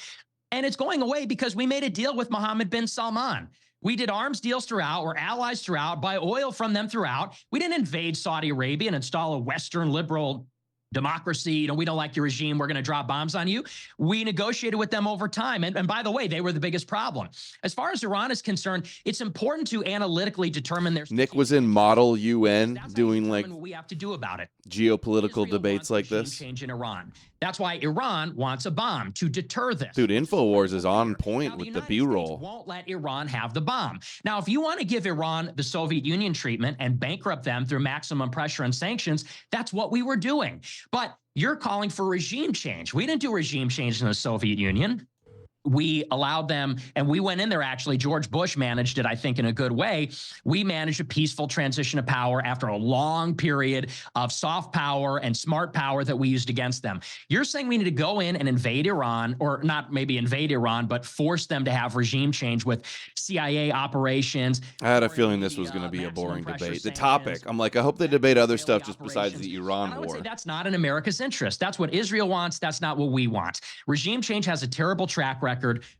Speaker 8: And it's going away because we made a deal with Mohammed bin Salman. We did arms deals throughout. We're allies throughout, buy oil from them throughout. We didn't invade Saudi Arabia and install a Western liberal democracy, we don't like your regime, we're going to drop bombs on you. We negotiated with them over time. And by the way, they were the biggest problem. As far as Iran is concerned, it's important to analytically determine their...
Speaker 2: Nick was in Model UN doing like
Speaker 8: what we have to do about it.
Speaker 2: Geopolitical debates like this.
Speaker 8: Change in Iran. That's why Iran wants a bomb to deter this.
Speaker 2: Dude, InfoWars is on point with the B-roll.
Speaker 8: Won't let Iran have the bomb. Now, if you want to give Iran the Soviet Union treatment and bankrupt them through maximum pressure and sanctions, that's what we were doing. But you're calling for regime change. We didn't do regime change in the Soviet Union. We allowed them, and we went in there, actually. George Bush managed it, I think, in a good way. We managed a peaceful transition of power after a long period of soft power and smart power that we used against them. You're saying we need to go in and invade Iran, or not maybe invade Iran, but force them to have regime change with CIA operations.
Speaker 2: I had a feeling this was going to be a boring debate. The topic, I'm like, I hope they debate other stuff just besides the Iran war.
Speaker 8: I would say that's not in America's interest. That's what Israel wants. That's not what we want. Regime change has a terrible track record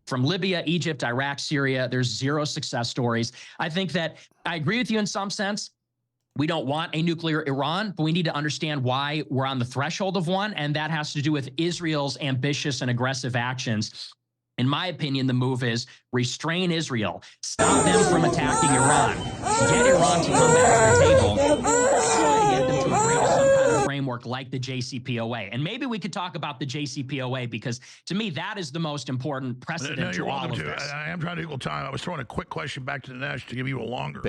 Speaker 8: from Libya, Egypt, Iraq, Syria. There's zero success stories. I think that I agree with you in some sense. We don't want a nuclear Iran, but we need to understand why we're on the threshold of one, and that has to do with Israel's ambitious and aggressive actions. In my opinion, the move is restrain Israel, stop them from attacking Iran, get Iran to come back to the table, and get them to agree to some kind of framework like the JCPOA. And maybe we could talk about the JCPOA, because to me, that is the most important precedent to all of this.
Speaker 1: I am trying to equal time. I was throwing a quick question back to Dinesh to give you a longer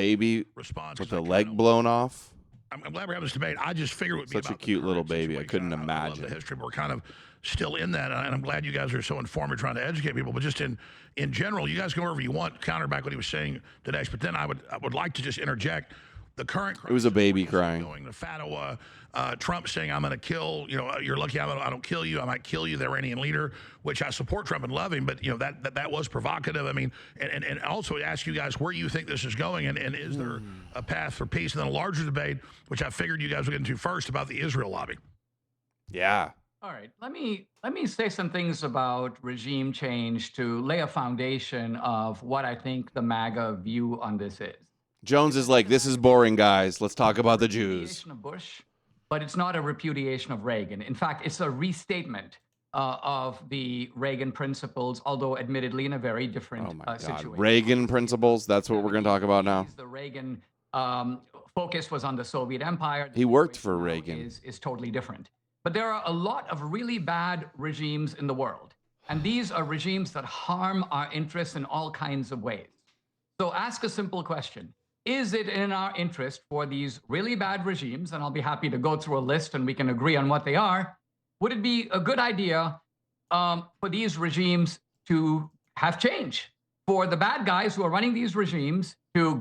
Speaker 1: response.
Speaker 2: With the leg blown off.
Speaker 1: I'm glad we're having this debate. I just figured it would be
Speaker 2: such a cute little baby. I couldn't imagine.
Speaker 1: I love the history. We're kind of still in that, and I'm glad you guys are so informed and trying to educate people. But just in general, you guys go wherever you want, counter back what he was saying, Dinesh. But then I would like to just interject the current.
Speaker 2: It was a baby crying.
Speaker 1: The Fatwa, Trump saying, "I'm going to kill." You're lucky I don't kill you. I might kill you, the Iranian leader. Which I support Trump and love him, but that was provocative. I mean, and also ask you guys where you think this is going, and is there a path for peace? And then a larger debate, which I figured you guys would get into first, about the Israel lobby.
Speaker 2: Yeah.
Speaker 6: All right, let me say some things about regime change to lay a foundation of what I think the MAGA view on this is.
Speaker 2: Jones is like, this is boring, guys. Let's talk about the Jews.
Speaker 6: Of Bush, but it's not a repudiation of Reagan. In fact, it's a restatement of the Reagan principles, although admittedly in a very different situation.
Speaker 2: Reagan principles, that's what we're going to talk about now.
Speaker 6: The Reagan focus was on the Soviet Empire.
Speaker 2: He worked for Reagan.
Speaker 6: Is totally different. But there are a lot of really bad regimes in the world. And these are regimes that harm our interests in all kinds of ways. So ask a simple question. Is it in our interest for these really bad regimes, and I'll be happy to go through a list and we can agree on what they are, would it be a good idea for these regimes to have change? For the bad guys who are running these regimes to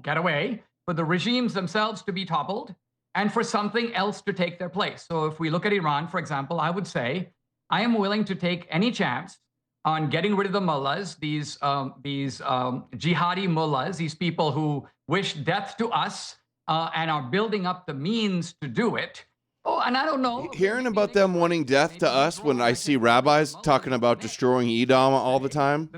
Speaker 6: get away, for the regimes themselves to be toppled, and for something else to take their place. So if we look at Iran, for example, I would say, I am willing to take any chance on getting rid of the mullahs, these jihadi mullahs, these people who wish death to us and are building up the means to do it. Oh, and I don't know.
Speaker 2: Hearing about them wanting death to us when I see rabbis talking about destroying Edom all the time,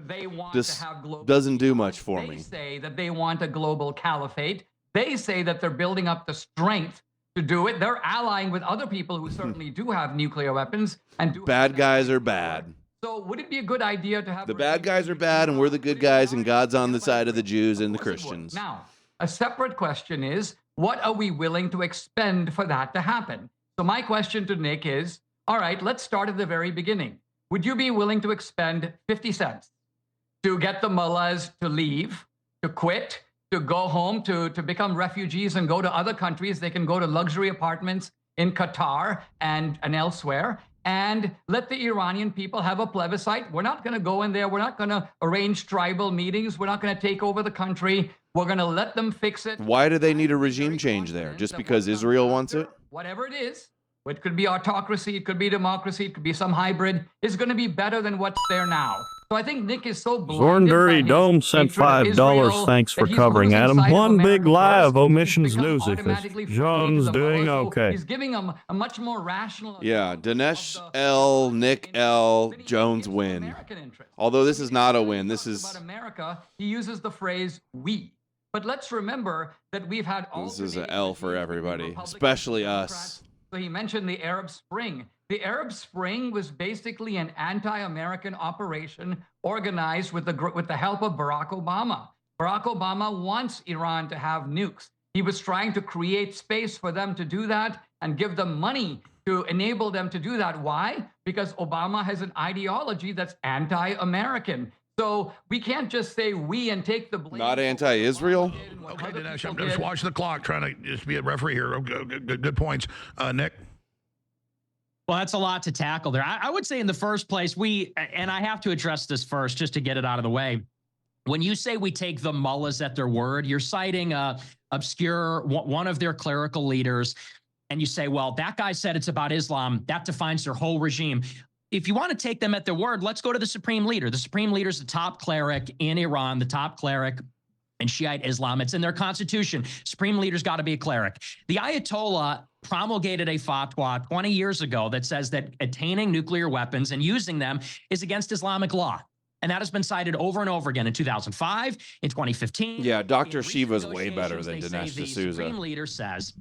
Speaker 2: this doesn't do much for me.
Speaker 6: They say that they want a global caliphate. They say that they're building up the strength to do it. They're allying with other people who certainly do have nuclear weapons and do.
Speaker 2: Bad guys are bad.
Speaker 6: So would it be a good idea to have
Speaker 2: the bad guys are bad, and we're the good guys, and God's on the side of the Jews and the Christians.
Speaker 6: Now, a separate question is, what are we willing to expend for that to happen? So my question to Nick is, all right, let's start at the very beginning. Would you be willing to expend 50 cents to get the mullahs to leave, to quit, to go home, to become refugees and go to other countries? They can go to luxury apartments in Qatar and elsewhere, and let the Iranian people have a plebiscite. We're not going to go in there. We're not going to arrange tribal meetings. We're not going to take over the country. We're going to let them fix it.
Speaker 2: Why do they need a regime change there? Just because Israel wants it?
Speaker 6: Whatever it is. It could be autocracy. It could be democracy. It could be some hybrid. It's going to be better than what's there now. So I think Nick is so blinded.
Speaker 9: Zornduri Dome sent $5. Thanks for covering, Adam. One big lie of omissions Newsifus. John's doing okay.
Speaker 6: He's giving them a much more rational.
Speaker 2: Yeah, Dinesh L, Nick L, Jones win. Although this is not a win. This is
Speaker 6: about America. He uses the phrase "we." But let's remember that we've had all.
Speaker 2: This is an L for everybody, especially us.
Speaker 6: So he mentioned the Arab Spring. The Arab Spring was basically an anti-American operation organized with the help of Barack Obama. Barack Obama wants Iran to have nukes. He was trying to create space for them to do that and give them money to enable them to do that. Why? Because Obama has an ideology that's anti-American. So we can't just say we and take the blame.
Speaker 2: Not anti-Israel?
Speaker 1: Okay, Dinesh, I'm just watching the clock, trying to just be a referee here. Good points. Nick?
Speaker 8: Well, that's a lot to tackle there. I would say in the first place, and I have to address this first just to get it out of the way. When you say we take the mullahs at their word, you're citing one of their clerical leaders, and you say, well, that guy said it's about Islam. That defines their whole regime. If you want to take them at their word, let's go to the supreme leader. The supreme leader is the top cleric in Iran, the top cleric in Shiite Islam. It's in their constitution. Supreme leader's got to be a cleric. The Ayatollah promulgated a fatwa 20 years ago that says that attaining nuclear weapons and using them is against Islamic law. And that has been cited over and over again in 2005, in 2015.
Speaker 2: Yeah, Dr. Shiva's way better than Dinesh D'Souza.
Speaker 8: The supreme leader says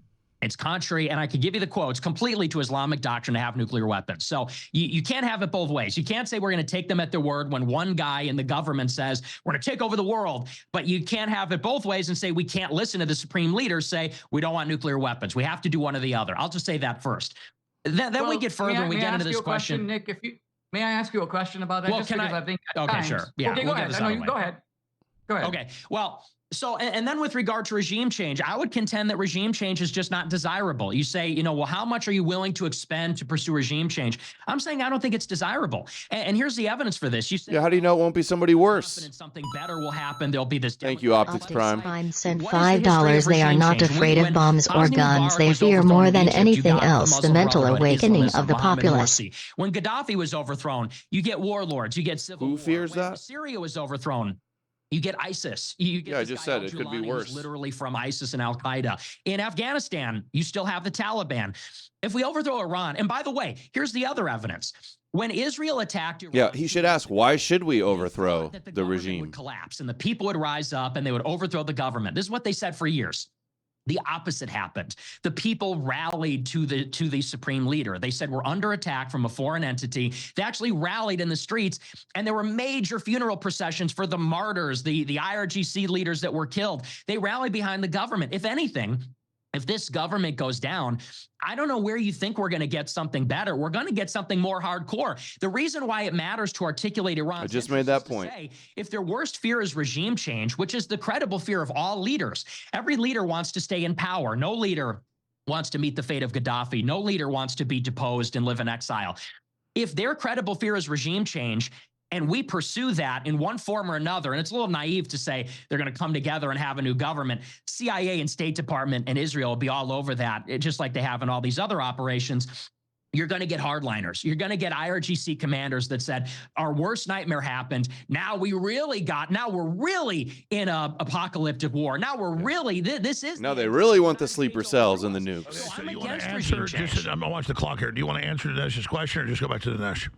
Speaker 8: it's contrary, and I could give you the quotes, completely to Islamic doctrine to have nuclear weapons. So you can't have it both ways. You can't say we're going to take them at their word when one guy in the government says we're going to take over the world, but you can't have it both ways and say we can't listen to the supreme leader say we don't want nuclear weapons. We have to do one or the other. I'll just say that first. Then we get further and we get into this question.
Speaker 6: Nick, may I ask you a question about that?
Speaker 8: Well, Okay, sure. Yeah,
Speaker 6: okay, go ahead. Go ahead. Go ahead.
Speaker 8: Okay. Well, so, and then with regard to regime change, I would contend that regime change is just not desirable. You say, well, how much are you willing to expend to pursue regime change? I'm saying I don't think it's desirable. And here's the evidence for this. You say,
Speaker 2: how do you know it won't be somebody worse?
Speaker 8: Something better will happen. There'll be this.
Speaker 2: Thank you, Optics Prime.
Speaker 10: Prime sent $5. They are not afraid of bombs or guns. They fear more than anything else the mental awakening of the populace.
Speaker 8: When Gaddafi was overthrown, you get warlords, you get civil war.
Speaker 2: Who fears that?
Speaker 8: When Syria was overthrown, you get ISIS. You get
Speaker 2: I just said it could be worse.
Speaker 8: Literally from ISIS and Al-Qaeda. In Afghanistan, you still have the Taliban. If we overthrow Iran, and by the way, here's the other evidence. When Israel attacked Iran,
Speaker 2: he should ask, why should we overthrow the regime?
Speaker 8: Would collapse and the people would rise up and they would overthrow the government. This is what they said for years. The opposite happened. The people rallied to the supreme leader. They said, we're under attack from a foreign entity. They actually rallied in the streets, and there were major funeral processions for the martyrs, the IRGC leaders that were killed. They rallied behind the government. If anything, if this government goes down, I don't know where you think we're going to get something better. We're going to get something more hardcore. The reason why it matters to articulate Iran.
Speaker 2: I just made that point.
Speaker 8: If their worst fear is regime change, which is the credible fear of all leaders, every leader wants to stay in power. No leader wants to meet the fate of Gaddafi. No leader wants to be deposed and live in exile. If their credible fear is regime change, and we pursue that in one form or another, and it's a little naive to say they're going to come together and have a new government. CIA and State Department and Israel will be all over that, just like they have in all these other operations. You're going to get hardliners. You're going to get IRGC commanders that said, our worst nightmare happened. Now we're really in a apocalyptic war. Now we're really,
Speaker 2: Now they really want the sleeper cells and the nukes.
Speaker 1: So you want to answer, I'm going to watch the clock here. Do you want to answer Dinesh's question or just go back to Dinesh?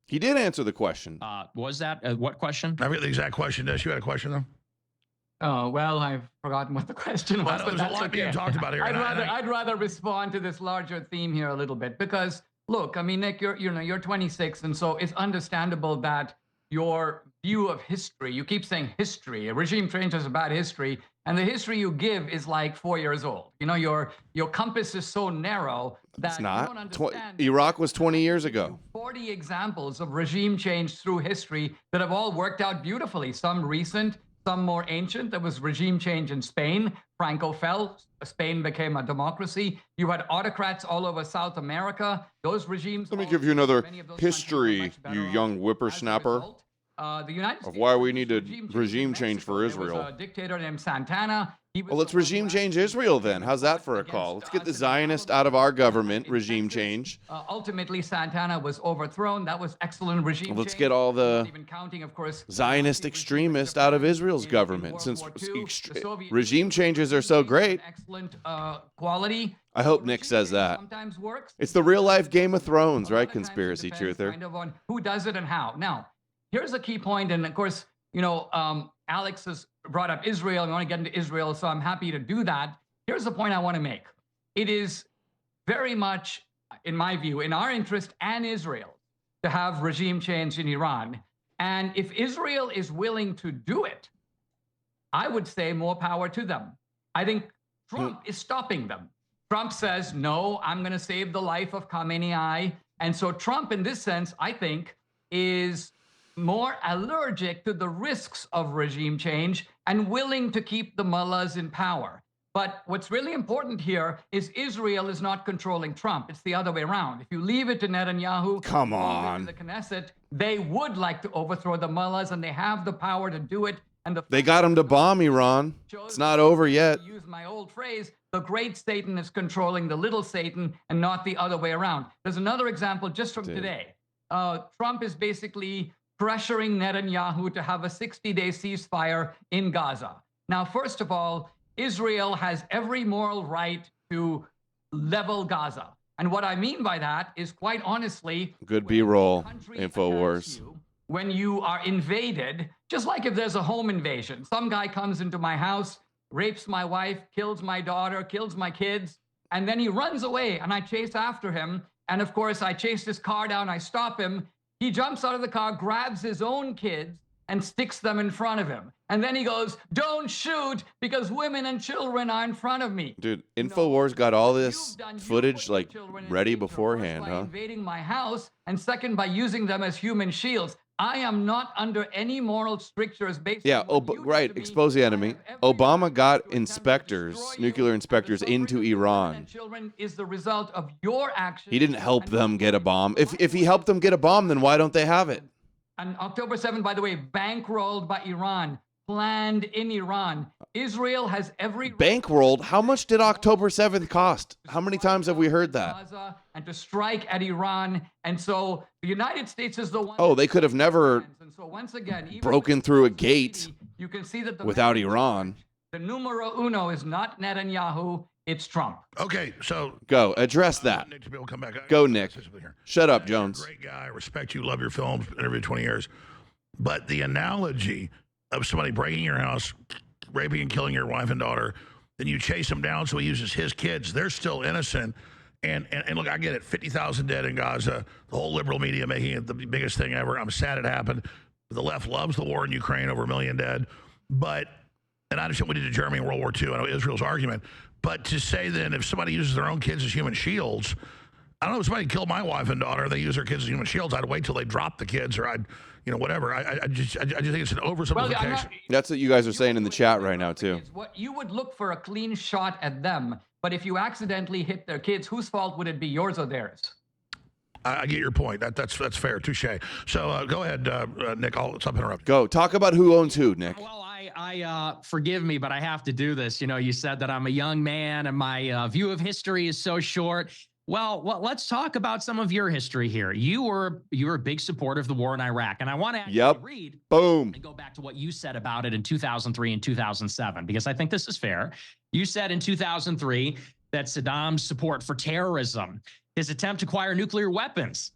Speaker 2: He did answer the question.
Speaker 8: Was that what question?
Speaker 1: I forget the exact question. Dinesh, you had a question though?
Speaker 6: Oh, well, I've forgotten what the question was.
Speaker 1: There's a lot being talked about here.
Speaker 6: I'd rather respond to this larger theme here a little bit because, look, I mean, Nick, you're 26, and so it's understandable that your view of history, you keep saying history, a regime change is about history, and the history you give is like 4 years old. Your compass is so narrow that
Speaker 2: it's not.
Speaker 6: You don't understand.
Speaker 2: Iraq was 20 years ago.
Speaker 6: 40 examples of regime change through history that have all worked out beautifully, some recent, some more ancient. There was regime change in Spain. Franco fell. Spain became a democracy. You had autocrats all over South America. Those regimes.
Speaker 2: Let me give you another history, you young whippersnapper,
Speaker 6: the United States
Speaker 2: of why we need a regime change for Israel.
Speaker 6: There was a dictator named Santana.
Speaker 2: Well, let's regime change Israel then. How's that for a call? Let's get the Zionist out of our government, regime change.
Speaker 6: Ultimately, Santana was overthrown. That was excellent regime change.
Speaker 2: Let's get all the
Speaker 6: even counting, of course,
Speaker 2: Zionist extremists out of Israel's government. Since regime changes are so great,
Speaker 6: excellent quality.
Speaker 2: I hope Nick says that.
Speaker 6: Sometimes works.
Speaker 2: It's the real life Game of Thrones, right, conspiracy truther?
Speaker 6: Kind of on who does it and how. Now, here's a key point, and of course, Alex has brought up Israel. We want to get into Israel, so I'm happy to do that. Here's the point I want to make. It is very much, in my view, in our interest and Israel to have regime change in Iran. And if Israel is willing to do it, I would say more power to them. I think Trump is stopping them. Trump says, no, I'm going to save the life of Khamenei. And so Trump, in this sense, I think, is more allergic to the risks of regime change and willing to keep the mullahs in power. But what's really important here is Israel is not controlling Trump. It's the other way around. If you leave it to Netanyahu,
Speaker 2: come on,
Speaker 6: the Knesset, they would like to overthrow the mullahs, and they have the power to do it. And
Speaker 2: they got him to bomb Iran. It's not over yet.
Speaker 6: Use my old phrase, the great Satan is controlling the little Satan and not the other way around. There's another example just from today. Trump is basically pressuring Netanyahu to have a 60-day ceasefire in Gaza. Now, first of all, Israel has every moral right to level Gaza. And what I mean by that is, quite honestly,
Speaker 2: good B-roll, InfoWars.
Speaker 6: When you are invaded, just like if there's a home invasion, some guy comes into my house, rapes my wife, kills my daughter, kills my kids, and then he runs away, and I chase after him. And of course, I chase his car down, I stop him. He jumps out of the car, grabs his own kids, and sticks them in front of him. And then he goes, don't shoot, because women and children are in front of me.
Speaker 2: Dude, InfoWars got all this footage like ready beforehand,
Speaker 6: by
Speaker 2: huh?
Speaker 6: invading my house, and second, by using them as human shields. I am not under any moral strictures based on
Speaker 2: right, expose the enemy. Obama got inspectors, nuclear inspectors, into Iran.
Speaker 6: Children is the result of your actions.
Speaker 2: He didn't help them get a bomb. If he helped them get a bomb, then why don't they have it?
Speaker 6: And October 7th, by the way, bankrolled by Iran, planned in Iran. Israel has every
Speaker 2: bankrolled. How much did October 7th cost? How many times have we heard that?
Speaker 6: And to strike at Iran. And so the United States is the one.
Speaker 2: Oh, they could have never
Speaker 6: once again,
Speaker 2: broken through a gate
Speaker 6: you can see that
Speaker 2: without Iran.
Speaker 6: The numero uno is not Netanyahu, it's Trump.
Speaker 1: Okay, so
Speaker 2: go address that.
Speaker 1: Nick, to be able to come back.
Speaker 2: Go, Nick. Shut up, Jones.
Speaker 1: Great guy. I respect you. Love your films. Interviewed 20 years. But the analogy of somebody breaking your house, raping and killing your wife and daughter, then you chase him down so he uses his kids. They're still innocent. And look, I get it. 50,000 dead in Gaza. The whole liberal media making it the biggest thing ever. I'm sad it happened. The left loves the war in Ukraine, over 1 million dead. But, and I understand what we did to Germany in World War II. I know Israel's argument. But to say then if somebody uses their own kids as human shields, I don't know, if somebody killed my wife and daughter, they use their kids as human shields, I'd wait till they drop the kids, or I'd, whatever. I just think it's an oversimplification.
Speaker 6: Well,
Speaker 2: that's what you guys are saying in the chat right now, too.
Speaker 6: What you would look for a clean shot at them, but if you accidentally hit their kids, whose fault would it be, yours or theirs?
Speaker 1: I get your point. That's fair. Touche. So go ahead, Nick. I'll stop interrupting.
Speaker 2: Go. Talk about who owns who, Nick.
Speaker 8: Well, I forgive me, but I have to do this. You said that I'm a young man and my view of history is so short. Well, let's talk about some of your history here. You were a big supporter of the war in Iraq, and I want to actually read.
Speaker 2: Boom.
Speaker 8: And go back to what you said about it in 2003 and 2007, because I think this is fair. You said in 2003 that Saddam's support for terrorism, his attempt to acquire nuclear weapons,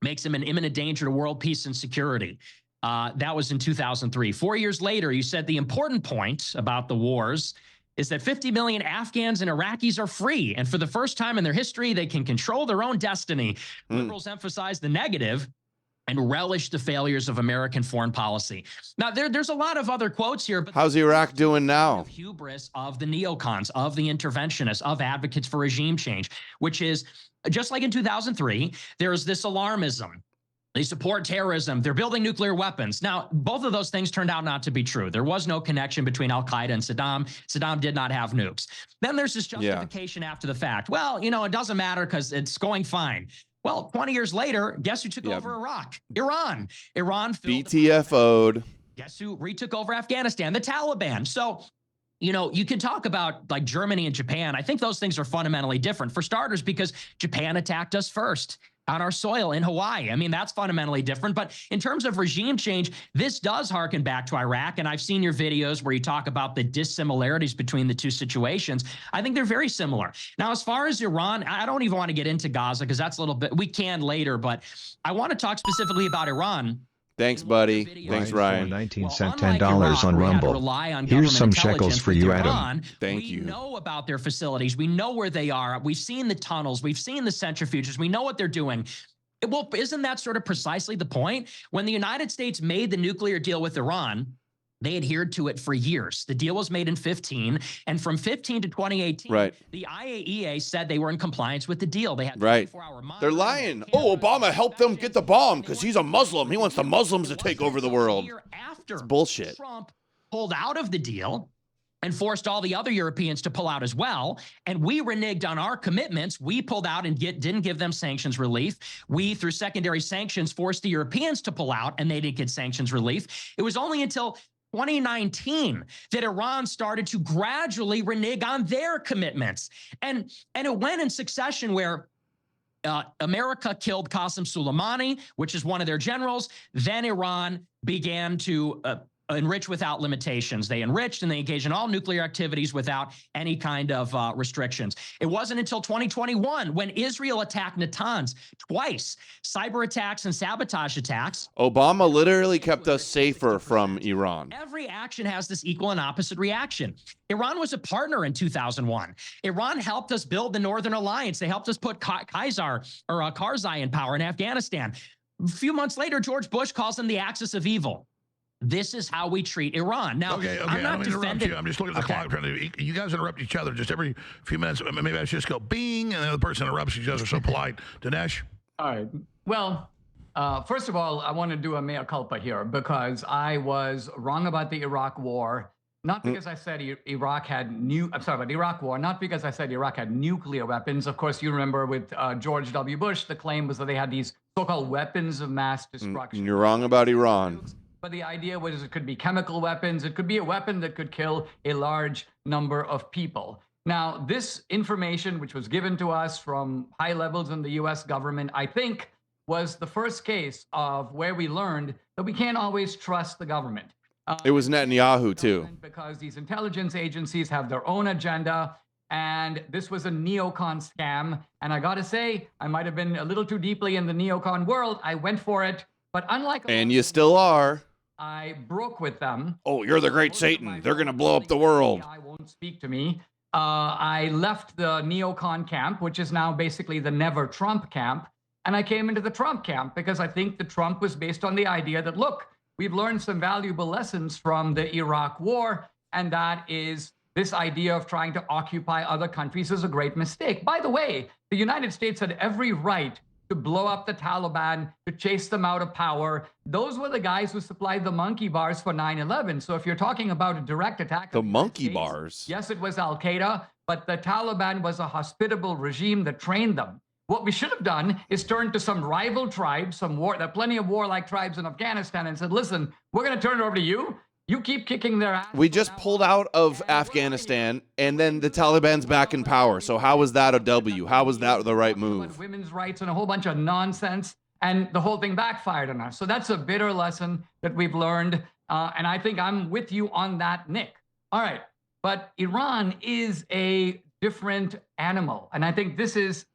Speaker 8: makes him an imminent danger to world peace and security. That was in 2003. 4 years later, you said the important point about the wars is that 50 million Afghans and Iraqis are free. And for the first time in their history, they can control their own destiny. Liberals emphasize the negative and relish the failures of American foreign policy. Now, there's a lot of other quotes here. But
Speaker 2: how's Iraq doing now?
Speaker 8: Hubris of the neocons, of the interventionists, of advocates for regime change, which is, just like in 2003, there's this alarmism. They support terrorism. They're building nuclear weapons. Now, both of those things turned out not to be true. There was no connection between al-Qaeda and Saddam. Saddam did not have nukes. Then there's this justification after the fact. Well, it doesn't matter because it's going fine. Well, 20 years later, guess who took over Iraq? Iran. Iran
Speaker 2: BTFO'd.
Speaker 8: Guess who retook over Afghanistan? The Taliban. So, you can talk about like Germany and Japan. I think those things are fundamentally different. For starters, because Japan attacked us first on our soil in Hawaii. I mean, that's fundamentally different. But in terms of regime change, this does harken back to Iraq. And I've seen your videos where you talk about the dissimilarities between the two situations. I think they're very similar. Now, as far as Iran, I don't even want to get into Gaza because that's a little bit, we can later, but I want to talk specifically about Iran.
Speaker 2: Thanks, buddy. Thanks, Ryan.
Speaker 7: 19 cent $10 on Rumble. Here's some shekels for you, Adam.
Speaker 2: Thank you.
Speaker 8: We know about their facilities. We know where they are. We've seen the tunnels. We've seen the centrifuges. We know what they're doing. Well, isn't that sort of precisely the point? When the United States made the nuclear deal with Iran, they adhered to it for years. The deal was made in 15, and from 15 to 2018, the IAEA said they were in compliance with the deal. They had 24-hour monitoring.
Speaker 2: They're lying. Oh, Obama helped them get the bomb because he's a Muslim. He wants the Muslims to take over the world. It's bullshit.
Speaker 8: Trump pulled out of the deal and forced all the other Europeans to pull out as well. And we reneged on our commitments. We pulled out and didn't give them sanctions relief. We, through secondary sanctions, forced the Europeans to pull out, and they didn't get sanctions relief. It was only until 2019 that Iran started to gradually renege on their commitments. And it went in succession where America killed Qasem Soleimani, which is one of their generals. Then Iran began to enrich without limitations. They enriched and they engaged in all nuclear activities without any kind of restrictions. It wasn't until 2021 when Israel attacked Natanz twice, cyber attacks and sabotage attacks.
Speaker 2: Obama literally kept us safer from Iran.
Speaker 8: Every action has this equal and opposite reaction. Iran was a partner in 2001. Iran helped us build the Northern Alliance. They helped us put Karzai in power in Afghanistan. A few months later, George Bush calls them the axis of evil. This is how we treat Iran. Now, I'm not defending you.
Speaker 1: I'm just looking at the clock. You guys interrupt each other just every few minutes. Maybe I should just go bing, and the other person interrupts. You guys are so polite. Dinesh?
Speaker 6: All right. Well, first of all, I want to do a mea culpa here because I was wrong about the Iraq War. Not because I said Iraq had about the Iraq War, not because I said Iraq had nuclear weapons. Of course, you remember with George W. Bush, the claim was that they had these so-called weapons of mass destruction.
Speaker 2: You're wrong about Iran.
Speaker 6: But the idea was it could be chemical weapons. It could be a weapon that could kill a large number of people. Now, this information, which was given to us from high levels in the U.S. government, I think was the first case of where we learned that we can't always trust the government.
Speaker 2: It was Netanyahu, too.
Speaker 6: Because these intelligence agencies have their own agenda, and this was a neocon scam. And I got to say, I might have been a little too deeply in the neocon world. I went for it. But unlike...
Speaker 2: And you still are.
Speaker 6: I broke with them.
Speaker 2: Oh, you're the great Satan. They're going to blow up the world.
Speaker 6: I won't speak to me. I left the neocon camp, which is now basically the never Trump camp. And I came into the Trump camp because I think the Trump was based on the idea that, look, we've learned some valuable lessons from the Iraq War. And that is this idea of trying to occupy other countries is a great mistake. By the way, the United States had every right to blow up the Taliban, to chase them out of power. Those were the guys who supplied the monkey bars for 9/11. So if you're talking about a direct attack...
Speaker 2: The monkey bars?
Speaker 6: Yes, it was Al-Qaeda, but the Taliban was a hospitable regime that trained them. What we should have done is turn to some rival tribes, there are plenty of warlike tribes in Afghanistan, and said, listen, we're going to turn it over to you. You keep kicking their ass.
Speaker 2: We just pulled out of Afghanistan, and then the Taliban's back in power. So how was that a W? How was that the right move?
Speaker 6: Women's rights and a whole bunch of nonsense, and the whole thing backfired on us. So that's a bitter lesson that we've learned, and I think I'm with you on that, Nick. All right, but Iran is a different animal, and I think this is.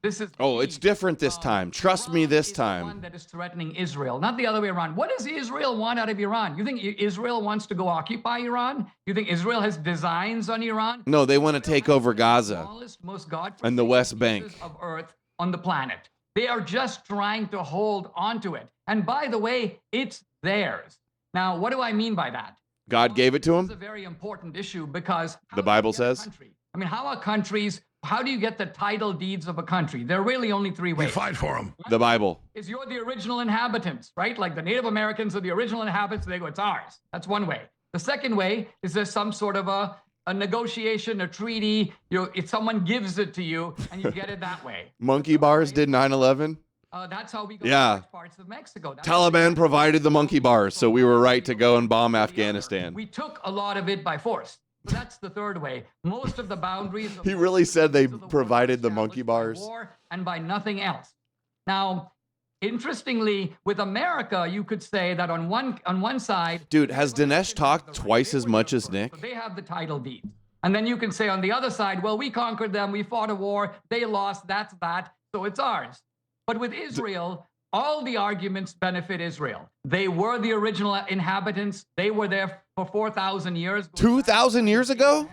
Speaker 2: Oh, it's different this time. Trust me, this time.
Speaker 6: The one that is threatening Israel, not the other way around. What does Israel want out of Iran? You think Israel wants to go occupy Iran? You think Israel has designs on Iran?
Speaker 2: No, they want to take over Gaza
Speaker 6: most
Speaker 2: and the West Bank
Speaker 6: of Earth on the planet. They are just trying to hold onto it. And by the way, it's theirs. Now, what do I mean by that?
Speaker 2: God gave it to them.
Speaker 6: It's a very important issue because
Speaker 2: the Bible says.
Speaker 6: I mean, how do you get the title deeds of a country? There are really only three ways.
Speaker 1: You fight for them.
Speaker 2: The Bible.
Speaker 6: Is you're the original inhabitants, right? Like the Native Americans are the original inhabitants. They go, it's ours. That's one way. The second way is there's some sort of a negotiation, a treaty. If someone gives it to you and you get it that way.
Speaker 2: Monkey bars did 9/11.
Speaker 6: That's how we go to parts of Mexico.
Speaker 2: Taliban provided the monkey bars, so we were right to go and bomb Afghanistan.
Speaker 6: We took a lot of it by force. So that's the third way. Most of the boundaries.
Speaker 2: He really said they provided the monkey bars.
Speaker 6: By war and by nothing else. Now, interestingly, with America, you could say that on one side.
Speaker 2: Dude, has Dinesh talked twice as much as Nick?
Speaker 6: So they have the title deed. And then you can say on the other side, well, we conquered them. We fought a war. They lost. That's that. So it's ours. But with Israel, all the arguments benefit Israel. They were the original inhabitants. They were there for 4,000 years.
Speaker 2: 2,000 years ago?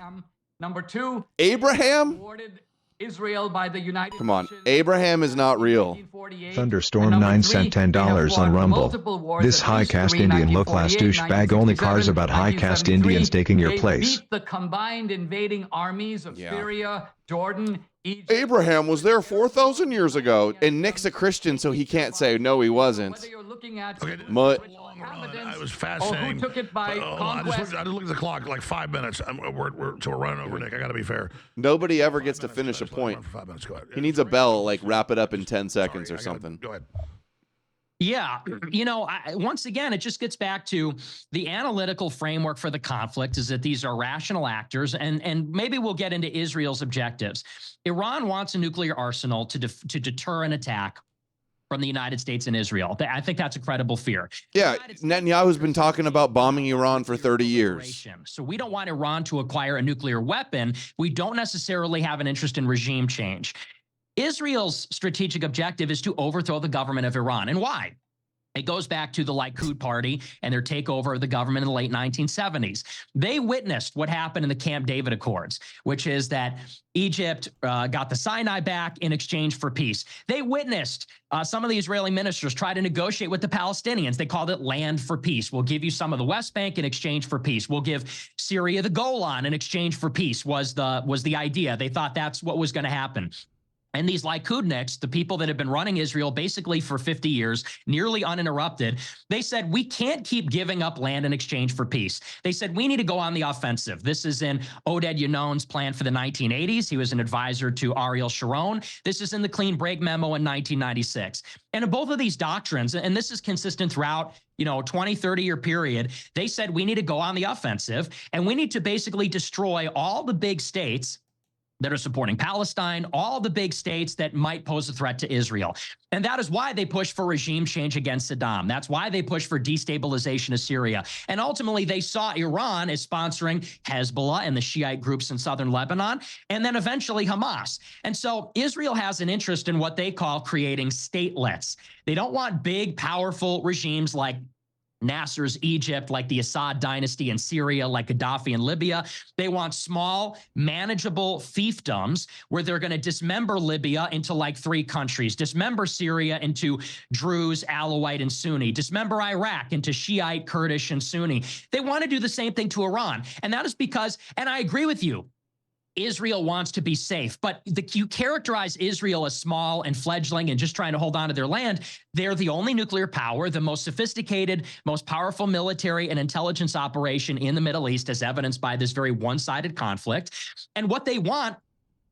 Speaker 6: Number two,
Speaker 2: Abraham?
Speaker 6: Israel by the United
Speaker 2: Come on,
Speaker 6: Nations.
Speaker 2: Abraham is not real.
Speaker 7: Thunderstorm 9 cent $10 on Rumble. This high-caste Indian low-class douchebag only cars about high-caste Indians taking your place.
Speaker 6: Beat the combined invading armies of Syria, Jordan, Egypt.
Speaker 2: Abraham was there 4,000 years ago, and Nick's a Christian, so he can't say, no, he wasn't.
Speaker 6: Whether you're looking at
Speaker 2: Mutt.
Speaker 1: It was fascinating.
Speaker 6: Who took it by conquest.
Speaker 1: I just looked at the clock, like 5 minutes. We're running over, Nick. I got to be fair.
Speaker 2: Nobody ever gets to finish a point.
Speaker 1: 5 minutes. Go ahead.
Speaker 2: He needs a bell, like wrap it up in 10 seconds or something.
Speaker 1: Go ahead.
Speaker 8: Yeah, once again, it just gets back to the analytical framework for the conflict is that these are rational actors, and maybe we'll get into Israel's objectives. Iran wants a nuclear arsenal to deter an attack from the United States and Israel. I think that's a credible fear.
Speaker 2: Yeah, Netanyahu's been talking about bombing Iran for 30 years.
Speaker 8: So we don't want Iran to acquire a nuclear weapon. We don't necessarily have an interest in regime change. Israel's strategic objective is to overthrow the government of Iran. And why? It goes back to the Likud party and their takeover of the government in the late 1970s. They witnessed what happened in the Camp David Accords, which is that Egypt got the Sinai back in exchange for peace. They witnessed some of the Israeli ministers try to negotiate with the Palestinians. They called it land for peace. We'll give you some of the West Bank in exchange for peace. We'll give Syria the Golan in exchange for peace was the idea. They thought that's what was going to happen. And these Likudniks, the people that have been running Israel basically for 50 years, nearly uninterrupted, they said, we can't keep giving up land in exchange for peace. They said, we need to go on the offensive. This is in Oded Yanon's plan for the 1980s. He was an advisor to Ariel Sharon. This is in the Clean Break Memo in 1996. And in both of these doctrines, and this is consistent throughout, 20, 30-year period, they said, we need to go on the offensive, and we need to basically destroy all the big states that are supporting Palestine, all the big states that might pose a threat to Israel. And that is why they push for regime change against Saddam. That's why they push for destabilization of Syria. And ultimately, they saw Iran as sponsoring Hezbollah and the Shiite groups in southern Lebanon, and then eventually Hamas. And so Israel has an interest in what they call creating statelets. They don't want big, powerful regimes like Nasser's Egypt, like the Assad dynasty in Syria, like Gaddafi in Libya. They want small, manageable fiefdoms where they're going to dismember Libya into like 3 countries, dismember Syria into Druze, Alawite, and Sunni, dismember Iraq into Shiite, Kurdish, and Sunni. They want to do the same thing to Iran. And that is because, and I agree with you, Israel wants to be safe, but you characterize Israel as small and fledgling and just trying to hold on to their land. They're the only nuclear power, the most sophisticated, most powerful military and intelligence operation in the Middle East, as evidenced by this very one-sided conflict. And what they want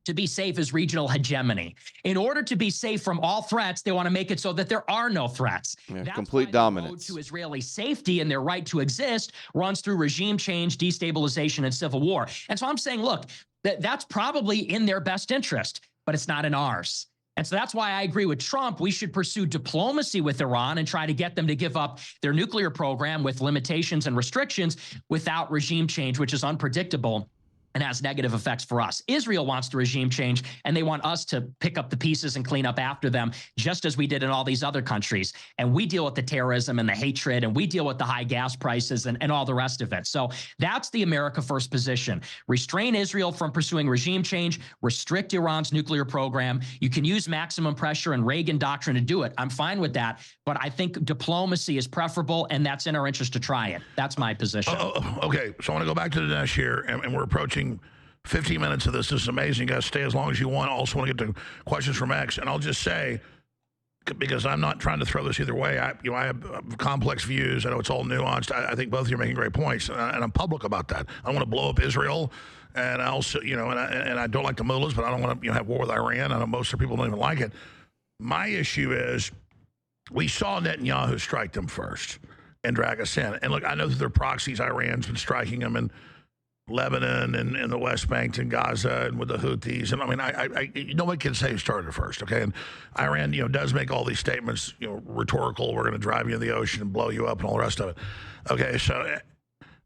Speaker 8: to be safe is regional hegemony. In order to be safe from all threats, they want to make it so that there are no threats.
Speaker 2: Yeah,
Speaker 8: that's
Speaker 2: complete
Speaker 8: why
Speaker 2: dominance.
Speaker 8: The road to Israeli safety and their right to exist runs through regime change, destabilization, and civil war. And so I'm saying, look, that's probably in their best interest, but it's not in ours. And so that's why I agree with Trump. We should pursue diplomacy with Iran and try to get them to give up their nuclear program with limitations and restrictions without regime change, which is unpredictable and has negative effects for us. Israel wants to regime change, and they want us to pick up the pieces and clean up after them, just as we did in all these other countries. And we deal with the terrorism and the hatred, and we deal with the high gas prices and all the rest of it. So that's the America First position. Restrain Israel from pursuing regime change, restrict Iran's nuclear program. You can use maximum pressure and Reagan doctrine to do it. I'm fine with that, but I think diplomacy is preferable, and that's in our interest to try it. That's my position.
Speaker 1: Okay, so I want to go back to Dinesh here, and we're approaching 15 minutes of this. This is amazing. You guys stay as long as you want. I also want to get to questions from X. And I'll just say, because I'm not trying to throw this either way, I have complex views. I know it's all nuanced. I think both of you are making great points, and I'm public about that. I want to blow up Israel, and I also, and I don't like the mullahs, but I don't want to have war with Iran. I know most of the people don't even like it. My issue is we saw Netanyahu strike them first and drag us in. And look, I know that they're proxies. Iran's been striking them in Lebanon and the West Bank and Gaza and with the Houthis. And I nobody can say who started first, okay? And Iran, does make all these statements, rhetorical. We're going to drive you in the ocean and blow you up and all the rest of it. Okay, so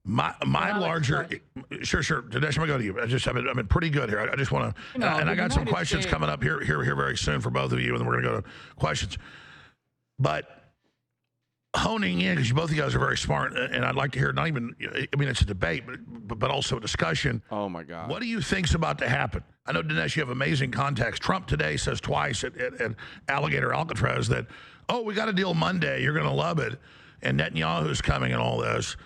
Speaker 1: my larger, sure, Dinesh, I'm going to go to you. I've been pretty good here. I just want to, and I got some questions coming up here very soon for both of you, and then we're going to go to questions. But honing in, because both of you guys are very smart, and I'd like to hear not even, I mean, it's a debate, but also a discussion.
Speaker 2: Oh, my God.
Speaker 1: What do you think's about to happen? I know, Dinesh, you have amazing context. Trump today says twice at Alligator Alcatraz that, oh, we got a deal Monday. You're going to love it. And Netanyahu's coming and all this.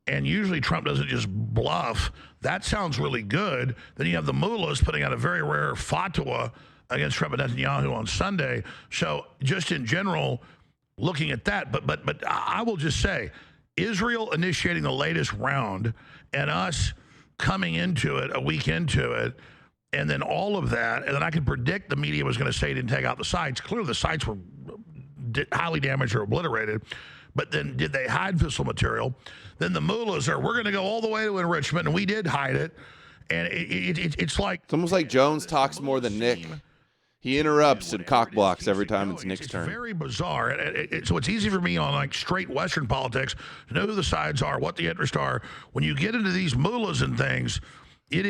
Speaker 1: And usually Trump doesn't just bluff. That sounds really good. Then you have the mullahs putting out a very rare fatwa against Trump and Netanyahu on Sunday. So just in general, looking at that, but I will just say, Israel initiating the latest round and us coming into it a week into it, and then all of that, and then I could predict the media was going to say it didn't take out the sites. Clearly the sites were highly damaged or obliterated, but then did they hide fissile material? Then the mullahs are, we're going to go all the way to enrichment, and we did hide it. And it's like...
Speaker 2: It's almost like Jones talks more than Nick. He interrupts and cockblocks every time it's Nick's turn.
Speaker 1: It's very bizarre. So it's easy for me on like straight Western politics to know who the sides are, what the interests are. When you get into these mullahs and things, it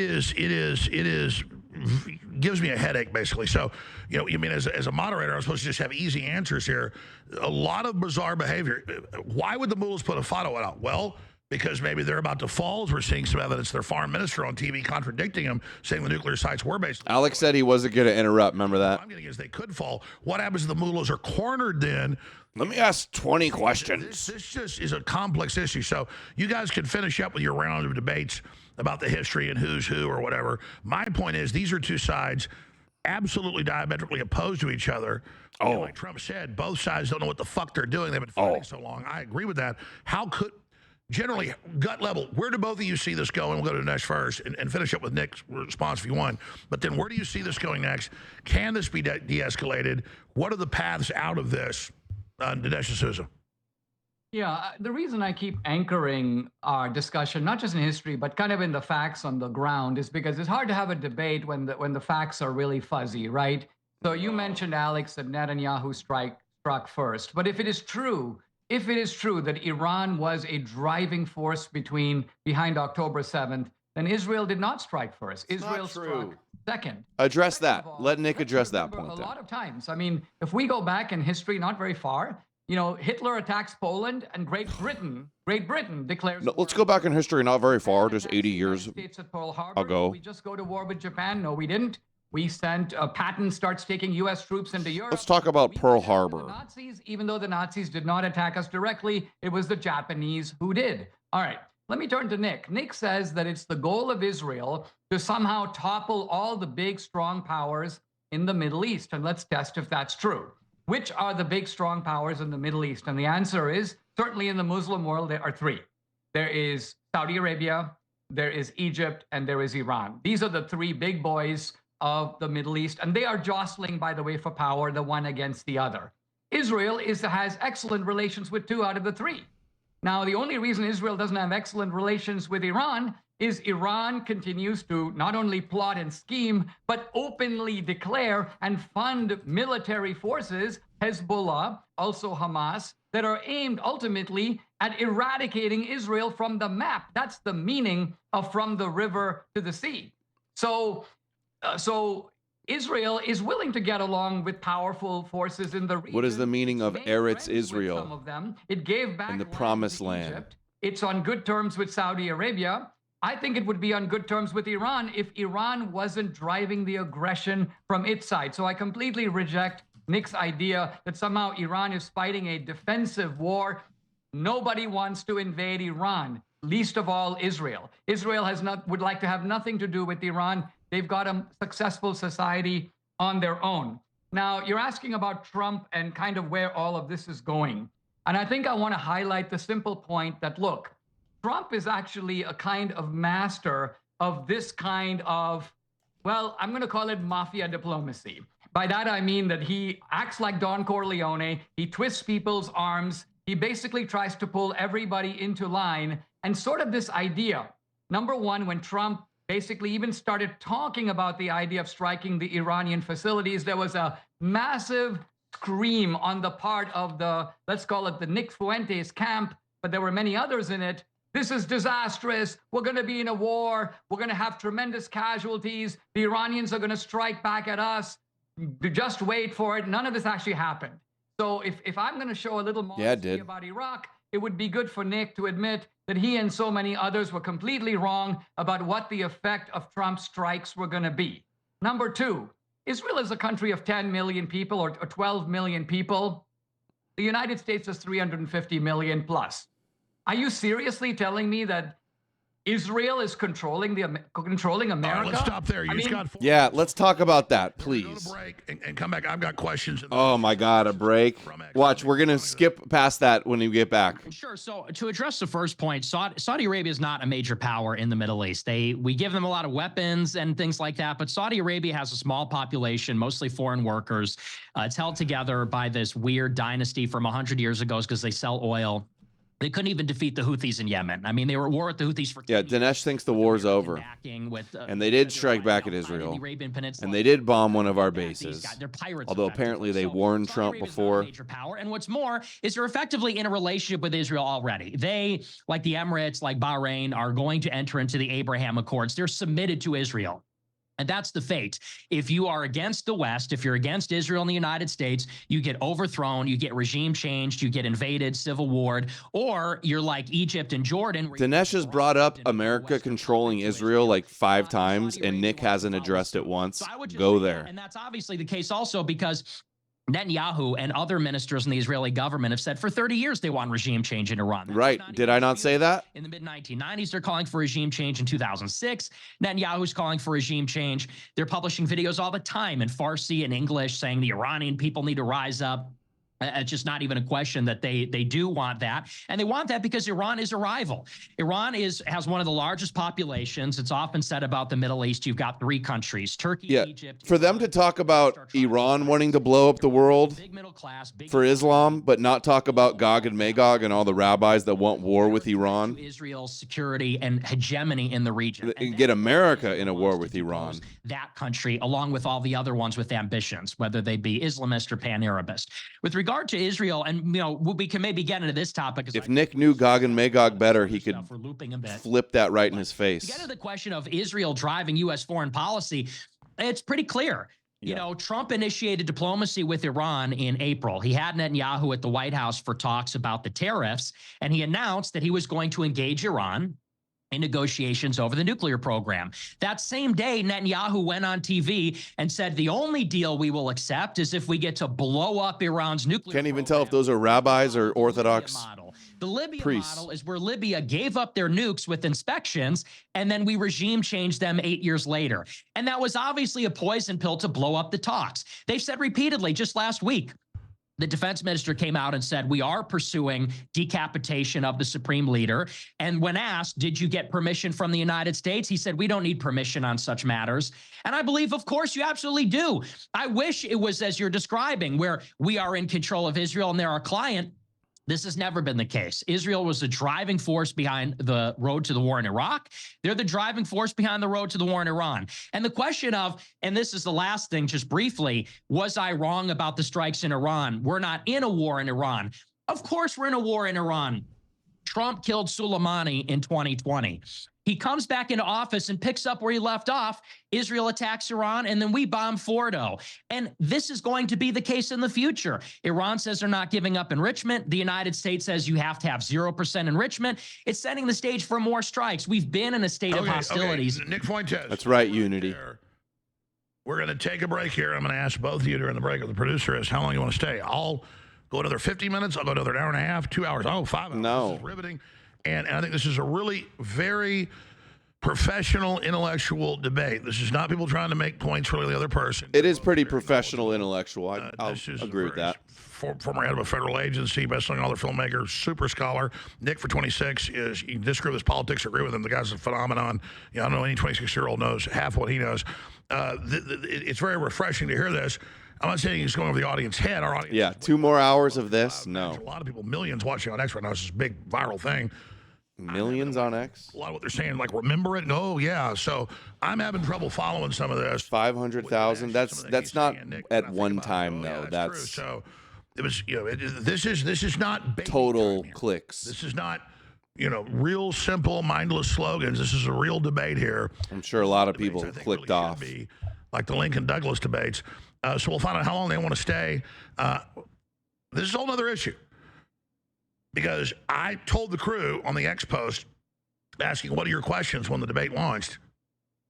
Speaker 1: gives me a headache, basically. So, you know, I mean, as a moderator, I'm supposed to just have easy answers here. A lot of bizarre behavior. Why would the mullahs put a fatwa out? Well, because maybe they're about to fall. As we're seeing some evidence, their foreign minister on TV contradicting him, saying the nuclear sites were based.
Speaker 2: Alex said he wasn't going to interrupt. Remember that?
Speaker 1: What I'm getting is they could fall. What happens if the mullahs are cornered then?
Speaker 2: Let me ask 20 questions.
Speaker 1: This just is a complex issue. So you guys can finish up with your round of debates about the history and who's who or whatever. My point is these are two sides absolutely diametrically opposed to each other.
Speaker 2: Oh.
Speaker 1: And like Trump said, both sides don't know what the fuck they're doing. They've been fighting so long. I agree with that. How could... Generally, gut level, where do both of you see this going? We'll go to Dinesh first and finish up with Nick's response if you want. But then where do you see this going next? Can this be de-escalated? What are the paths out of this? Dinesh D'Souza.
Speaker 6: Yeah, the reason I keep anchoring our discussion, not just in history, but kind of in the facts on the ground, is because it's hard to have a debate when the facts are really fuzzy, right? So you mentioned, Alex, that Netanyahu struck first. But if it is true that Iran was a driving force behind October 7th, then Israel did not strike first. Israel struck second.
Speaker 2: Address that. Let Nick address that point.
Speaker 6: A lot of times. I mean, if we go back in history, not very far, you know, Hitler attacks Poland and Great Britain declares...
Speaker 2: No, let's go back in history, not very far, just 80 years ago.
Speaker 6: We just go to war with Japan? No, we didn't. We sent Patton starts taking U.S. troops into Europe.
Speaker 2: Let's talk about Pearl Harbor.
Speaker 6: Nazis, even though the Nazis did not attack us directly, it was the Japanese who did. All right, let me turn to Nick. Nick says that it's the goal of Israel to somehow topple all the big, strong powers in the Middle East. And let's test if that's true. Which are the big, strong powers in the Middle East? And the answer is, certainly in the Muslim world, there are three. There is Saudi Arabia, there is Egypt, and there is Iran. These are the three big boys of the Middle East, and they are jostling, by the way, for power, the one against the other. Israel has excellent relations with two out of the three. Now, the only reason Israel doesn't have excellent relations with Iran is Iran continues to not only plot and scheme, but openly declare and fund military forces, Hezbollah, also Hamas, that are aimed ultimately at eradicating Israel from the map. That's the meaning of from the river to the sea. So Israel is willing to get along with powerful forces in the region.
Speaker 2: What is the meaning of Eretz Israel?
Speaker 6: Some of them. It gave back
Speaker 2: in the promised land.
Speaker 6: Egypt. It's on good terms with Saudi Arabia. I think it would be on good terms with Iran if Iran wasn't driving the aggression from its side. So I completely reject Nick's idea that somehow Iran is fighting a defensive war. Nobody wants to invade Iran, least of all Israel. Israel would like to have nothing to do with Iran. They've got a successful society on their own. Now, you're asking about Trump and kind of where all of this is going. And I think I want to highlight the simple point that, look, Trump is actually a kind of master of this kind of, well, I'm going to call it mafia diplomacy. By that, I mean that he acts like Don Corleone. He twists people's arms. He basically tries to pull everybody into line. And sort of this idea, number one, when Trump basically even started talking about the idea of striking the Iranian facilities, there was a massive scream on the part of the, let's call it the Nick Fuentes camp, but there were many others in it. This is disastrous. We're going to be in a war. We're going to have tremendous casualties. The Iranians are going to strike back at us. Just wait for it. None of this actually happened. So if I'm going to show a little
Speaker 2: Yeah, it
Speaker 6: modesty
Speaker 2: did.
Speaker 6: about Iraq, it would be good for Nick to admit that he and so many others were completely wrong about what the effect of Trump's strikes were going to be. Number two, Israel is a country of 10 million people or 12 million people. The United States is 350 million plus. Are you seriously telling me that Israel is controlling America?
Speaker 1: Let's stop there.
Speaker 2: Yeah, let's talk about that,
Speaker 1: We're gonna go
Speaker 2: please.
Speaker 1: to break and come back. I've got questions.
Speaker 2: Oh my God, a break. Watch, we're gonna skip past that when you get back.
Speaker 8: Sure. So to address the first point, Saudi Arabia is not a major power in the Middle East. We give them a lot of weapons and things like that, but Saudi Arabia has a small population, mostly foreign workers. It's held together by this weird dynasty from 100 years ago because they sell oil. They couldn't even defeat the Houthis in Yemen. I mean, they were at war with the Houthis for 10 years.
Speaker 2: Dinesh thinks the war's over. And they did strike back at Israel. And they did bomb one of our bases. Although apparently they warned Trump before.
Speaker 8: Major power. And what's more is they're effectively in a relationship with Israel already. They, like the Emirates, like Bahrain, are going to enter into the Abraham Accords. They're submitted to Israel. And that's the fate. If you are against the West, if you're against Israel and the United States, you get overthrown, you get regime changed, you get invaded, civil warred, or you're like Egypt and Jordan.
Speaker 2: Dinesh has brought up America controlling Israel like 5 times, and Nick hasn't addressed it once. Go there.
Speaker 8: And that's obviously the case also because Netanyahu and other ministers in the Israeli government have said for 30 years they want regime change in Iran.
Speaker 2: Right. Did I not say that?
Speaker 8: In the mid-1990s, they're calling for regime change. In 2006, Netanyahu's calling for regime change. They're publishing videos all the time in Farsi and English saying the Iranian people need to rise up. It's just not even a question that they do want that. And they want that because Iran is a rival. Iran has one of the largest populations. It's often said about the Middle East, you've got 3 countries, Turkey, Egypt.
Speaker 2: For them to talk about Iran wanting to blow up the world for Islam, but not talk about Gog and Magog and all the rabbis that want war with Iran.
Speaker 8: Israel's security and hegemony in the region.
Speaker 2: And get America in a war with Iran.
Speaker 8: That country, along with all the other ones with ambitions, whether they be Islamist or Pan-Arabist. With regard to Israel, and we can maybe get into this topic.
Speaker 2: If Nick knew Gog and Magog better, he could flip that right in his face.
Speaker 8: To get to the question of Israel driving U.S. foreign policy, it's pretty clear. You know, Trump initiated diplomacy with Iran in April. He had Netanyahu at the White House for talks about the tariffs, and he announced that he was going to engage Iran in negotiations over the nuclear program. That same day, Netanyahu went on TV and said the only deal we will accept is if we get to blow up Iran's nuclear program.
Speaker 2: Can't even tell if those are rabbis or Orthodox
Speaker 8: The Libya
Speaker 2: priests.
Speaker 8: model is where Libya gave up their nukes with inspections, and then we regime changed them 8 years later. And that was obviously a poison pill to blow up the talks. They've said repeatedly, just last week, the defense minister came out and said, we are pursuing decapitation of the supreme leader. And when asked, did you get permission from the United States? He said, we don't need permission on such matters. And I believe, of course, you absolutely do. I wish it was as you're describing, where we are in control of Israel and they're our client. This has never been the case. Israel was the driving force behind the road to the war in Iraq. They're the driving force behind the road to the war in Iran. And the question of, and this is the last thing, just briefly, was I wrong about the strikes in Iran? We're not in a war in Iran. Of course we're in a war in Iran. Trump killed Soleimani in 2020. He comes back into office and picks up where he left off. Israel attacks Iran, and then we bomb Fordo. And this is going to be the case in the future. Iran says they're not giving up enrichment. The United States says you have to have 0% enrichment. It's setting the stage for more strikes. We've been in a state of hostilities.
Speaker 1: Nick Fuentes.
Speaker 2: That's right, Unity.
Speaker 1: We're going to take a break here. I'm going to ask both of you during the break, or the producer is, how long you want to stay? I'll go another 50 minutes. I'll go another hour and a half, 2 hours. 5 hours.
Speaker 2: No.
Speaker 1: This is riveting. And I think this is a really very professional, intellectual debate. This is not people trying to make points for the other person.
Speaker 2: It is pretty professional, intellectual. I'll agree with that.
Speaker 1: Former head of a federal agency, best-selling author, filmmaker, super scholar. Nick, for 26, you disagree with his politics, agree with him. The guy's a phenomenon. I don't know any 26-year-old knows half what he knows. It's very refreshing to hear this. I'm not saying he's going over the audience head. Our audience.
Speaker 2: Yeah, 2 more hours of this? No.
Speaker 1: A lot of people, millions watching on X right now. It's this big viral thing.
Speaker 2: Millions on X?
Speaker 1: A lot of what they're saying, like, remember it? Oh, yeah. So I'm having trouble following some of this.
Speaker 2: 500,000? That's not at one time, though. That's
Speaker 1: true. So it was, this is not
Speaker 2: total clicks.
Speaker 1: This is not, real simple, mindless slogans. This is a real debate here.
Speaker 2: I'm sure a lot of people clicked off.
Speaker 1: Like the Lincoln Douglas debates. So we'll find out how long they want to stay. This is a whole other issue. Because I told the crew on the X post, asking what are your questions when the debate launched,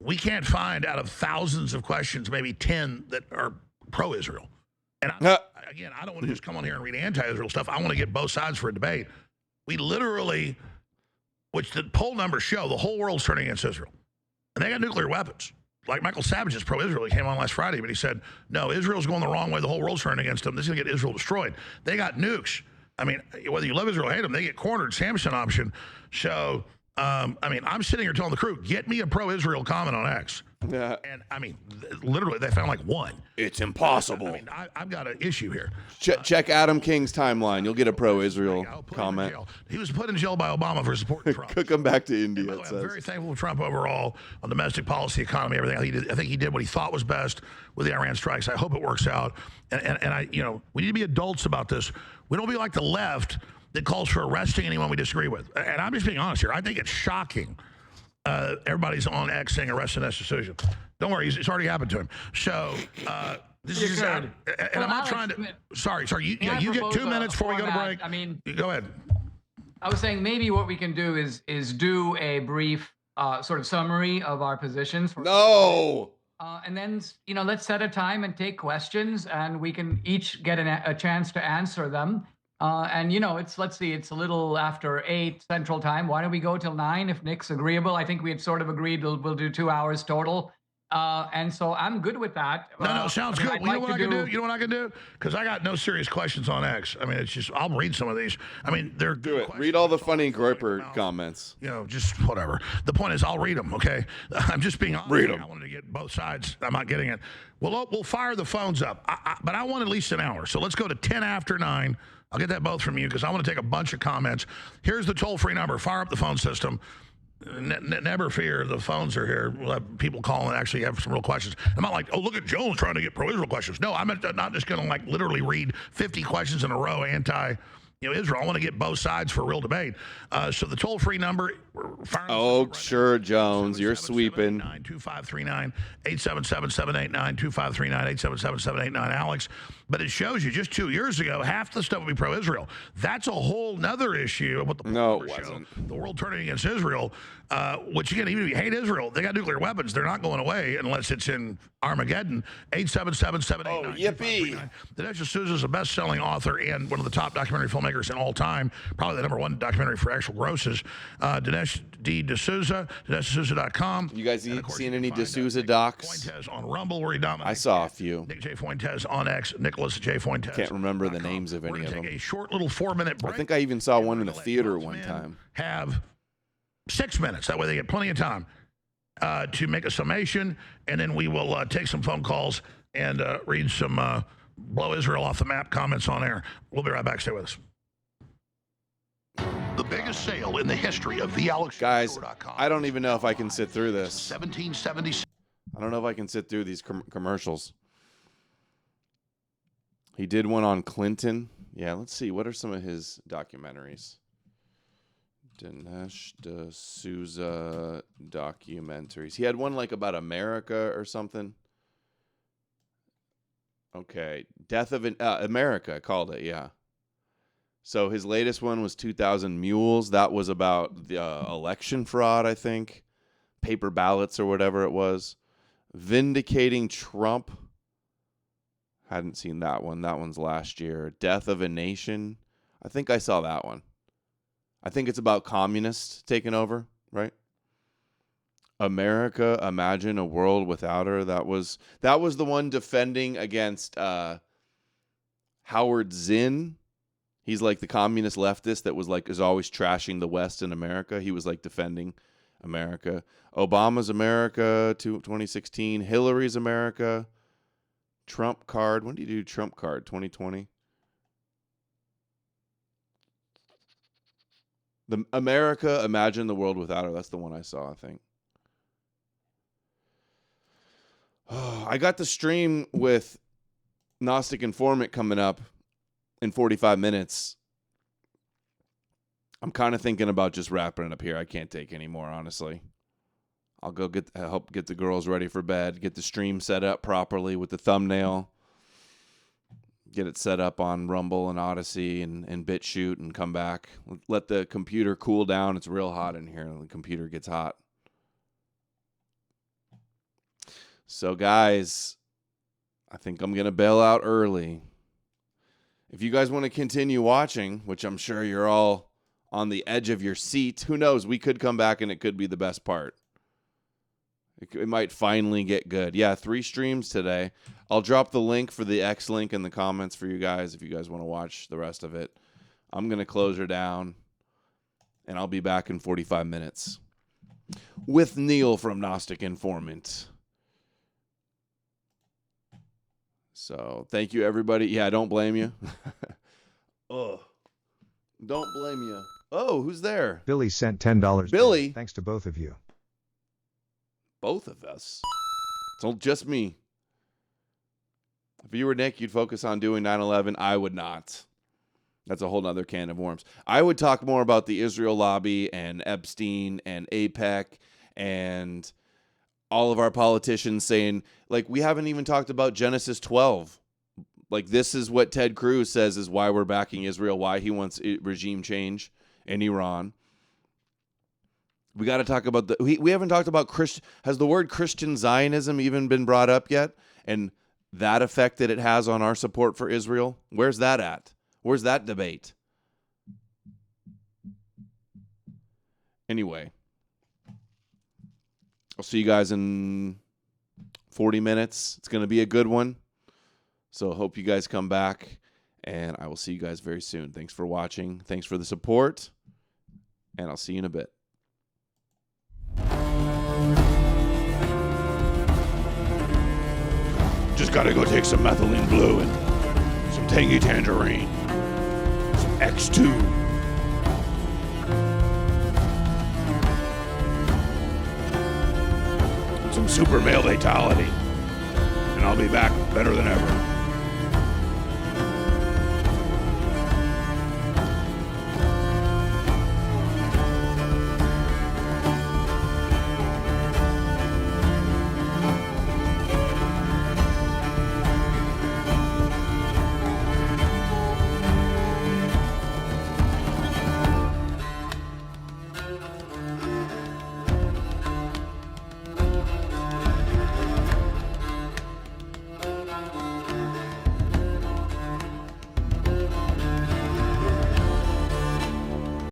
Speaker 1: we can't find out of thousands of questions, maybe 10 that are pro-Israel. And again, I don't want to just come on here and read anti-Israel stuff. I want to get both sides for a debate. We literally, which the poll numbers show, the whole world's turning against Israel. And they got nuclear weapons. Like Michael Savage is pro-Israel. He came on last Friday, but he said, no, Israel's going the wrong way. The whole world's turning against them. This is going to get Israel destroyed. They got nukes. I mean, whether you love Israel or hate them, they get cornered. Samson option. So, I mean, I'm sitting here telling the crew, get me a pro-Israel comment on X.
Speaker 2: Yeah.
Speaker 1: And, I mean, literally, they found like one.
Speaker 2: It's impossible.
Speaker 1: I mean, I've got an issue here.
Speaker 2: Check Adam King's timeline. You'll get a pro-Israel comment.
Speaker 1: He was put in jail by Obama for supporting Trump.
Speaker 2: Could come back to India,
Speaker 1: I'm very thankful for Trump overall on domestic policy, economy, everything. I think he did what he thought was best with the Iran strikes. I hope it works out. And I, you know, we need to be adults about this. We don't be like the left that calls for arresting anyone we disagree with. And I'm just being honest here. I think it's shocking. Everybody's on X saying arrest Dinesh D'Souza. Don't worry, it's already happened to him. So this is, and I'm not trying to. Sorry. You get 2 minutes before we go to break.
Speaker 6: I mean,
Speaker 1: go ahead.
Speaker 6: I was saying maybe what we can do is do a brief sort of summary of our positions. And then, you know, let's set a time and take questions, and we can each get a chance to answer them. And, you know, let's see, it's a little after 8 Central Time. Why don't we go till 9 if Nick's agreeable? I think we had sort of agreed we'll do 2 hours total. And so I'm good with that.
Speaker 1: No, sounds good. You know what I can do? You know what I can do? Because I got no serious questions on X. I mean, it's just, I'll read some of these. I mean, they're
Speaker 2: do it. Read all the funny Groyper comments.
Speaker 1: You know, just whatever. The point is, I'll read them, okay? I'm just being honest.
Speaker 2: Read them.
Speaker 1: I wanted to get both sides. I'm not getting it. We'll fire the phones up. But I want at least an hour. So let's go to 10 after 9. I'll get that both from you because I want to take a bunch of comments. Here's the toll-free number. Fire up the phone system. Never fear, the phones are here. We'll have people call and actually have some real questions. I'm not like, oh, look at Jones trying to get pro-Israel questions. No, I'm not just going to like literally read 50 questions in a row Israel. I want to get both sides for a real debate. So the toll-free number.
Speaker 2: Oh, sure, Jones. You're sweeping.
Speaker 1: 2539 877-789 2539 877-789 Alex. But it shows you just 2 years ago, half the stuff would be pro-Israel. That's a whole nother issue of what the
Speaker 2: no, it wasn't.
Speaker 1: The world turning against Israel, which again, even if you hate Israel, they got nuclear weapons. They're not going away unless it's in Armageddon. 877-789
Speaker 2: Oh, yippee.
Speaker 1: Dinesh D'Souza is a best-selling author and one of the top documentary filmmakers in all time, probably the #1 documentary for actual grosses. Dinesh D. D'Souza, DineshD'Souza.com.
Speaker 2: You guys seen any D'Souza docs?
Speaker 1: Fuentes on Rumble, where he dominates.
Speaker 2: I saw a few.
Speaker 1: Nick J. Fuentes on X, Nicholas J. Fuentes.
Speaker 2: Can't remember the names of any of them.
Speaker 1: Take a short little 4-minute break.
Speaker 2: I think I even saw one in a theater one time.
Speaker 1: Have 6 minutes. That way they get plenty of time to make a summation, and then we will take some phone calls and read some blow Israel off the map comments on air. We'll be right back. Stay with us. The biggest sale in the history of
Speaker 2: Guys, I don't even know if I can sit through this.
Speaker 1: 1776.
Speaker 2: I don't know if I can sit through these commercials. He did one on Clinton. Yeah, let's see. What are some of his documentaries? Dinesh D'Souza documentaries. He had one like about America or something. Okay. Death of America, I called it, yeah. So his latest one was 2,000 Mules. That was about the election fraud, I think. Paper ballots or whatever it was. Vindicating Trump. Hadn't seen that one. That one's last year. Death of a Nation. I think I saw that one. I think it's about communists taking over, right? America, Imagine a World Without Her. That was the one defending against Howard Zinn. He's like the communist leftist that is always trashing the West in America. He was like defending America. Obama's America, 2016. Hillary's America. Trump card. When did you do Trump card? 2020. The America, Imagine the World Without Her. That's the one I saw, I think. Oh, I got the stream with Gnostic Informant coming up in 45 minutes. I'm kind of thinking about just wrapping it up here. I can't take any more, honestly. I'll go help get the girls ready for bed, get the stream set up properly with the thumbnail. get it set up on Rumble and Odyssey and BitChute and come back. Let the computer cool down. It's real hot in here. The computer gets hot. So, guys, I think I'm going to bail out early. If you guys want to continue watching, which I'm sure you're all on the edge of your seat, who knows? We could come back and it could be the best part. It might finally get good. Yeah, 3 streams today. I'll drop the link for the X link in the comments for you guys if you guys want to watch the rest of it. I'm going to close her down, and I'll be back in 45 minutes with Neil from Gnostic Informant. So thank you, everybody. Yeah, don't blame you. Oh, don't blame you. Oh, who's there?
Speaker 7: Billy sent $10.
Speaker 2: Billy.
Speaker 7: Thanks to both of you.
Speaker 2: Both of us. It's just me. If you were Nick, you'd focus on doing 9/11. I would not. That's a whole nother can of worms. I would talk more about the Israel lobby and Epstein and AIPAC and all of our politicians saying, like, we haven't even talked about Genesis 12. Like, this is what Ted Cruz says is why we're backing Israel, why he wants regime change in Iran. We got to talk about we haven't talked about has the word Christian Zionism even been brought up yet? And that effect that it has on our support for Israel? Where's that at? Where's that debate? Anyway, I'll see you guys in 40 minutes. It's going to be a good one. So hope you guys come back, and I will see you guys very soon. Thanks for watching. Thanks for the support, and I'll see you in a bit.
Speaker 1: Just gotta go take some methylene blue and some tangy tangerine. Some X2. And some super male vitality. And I'll be back better than ever.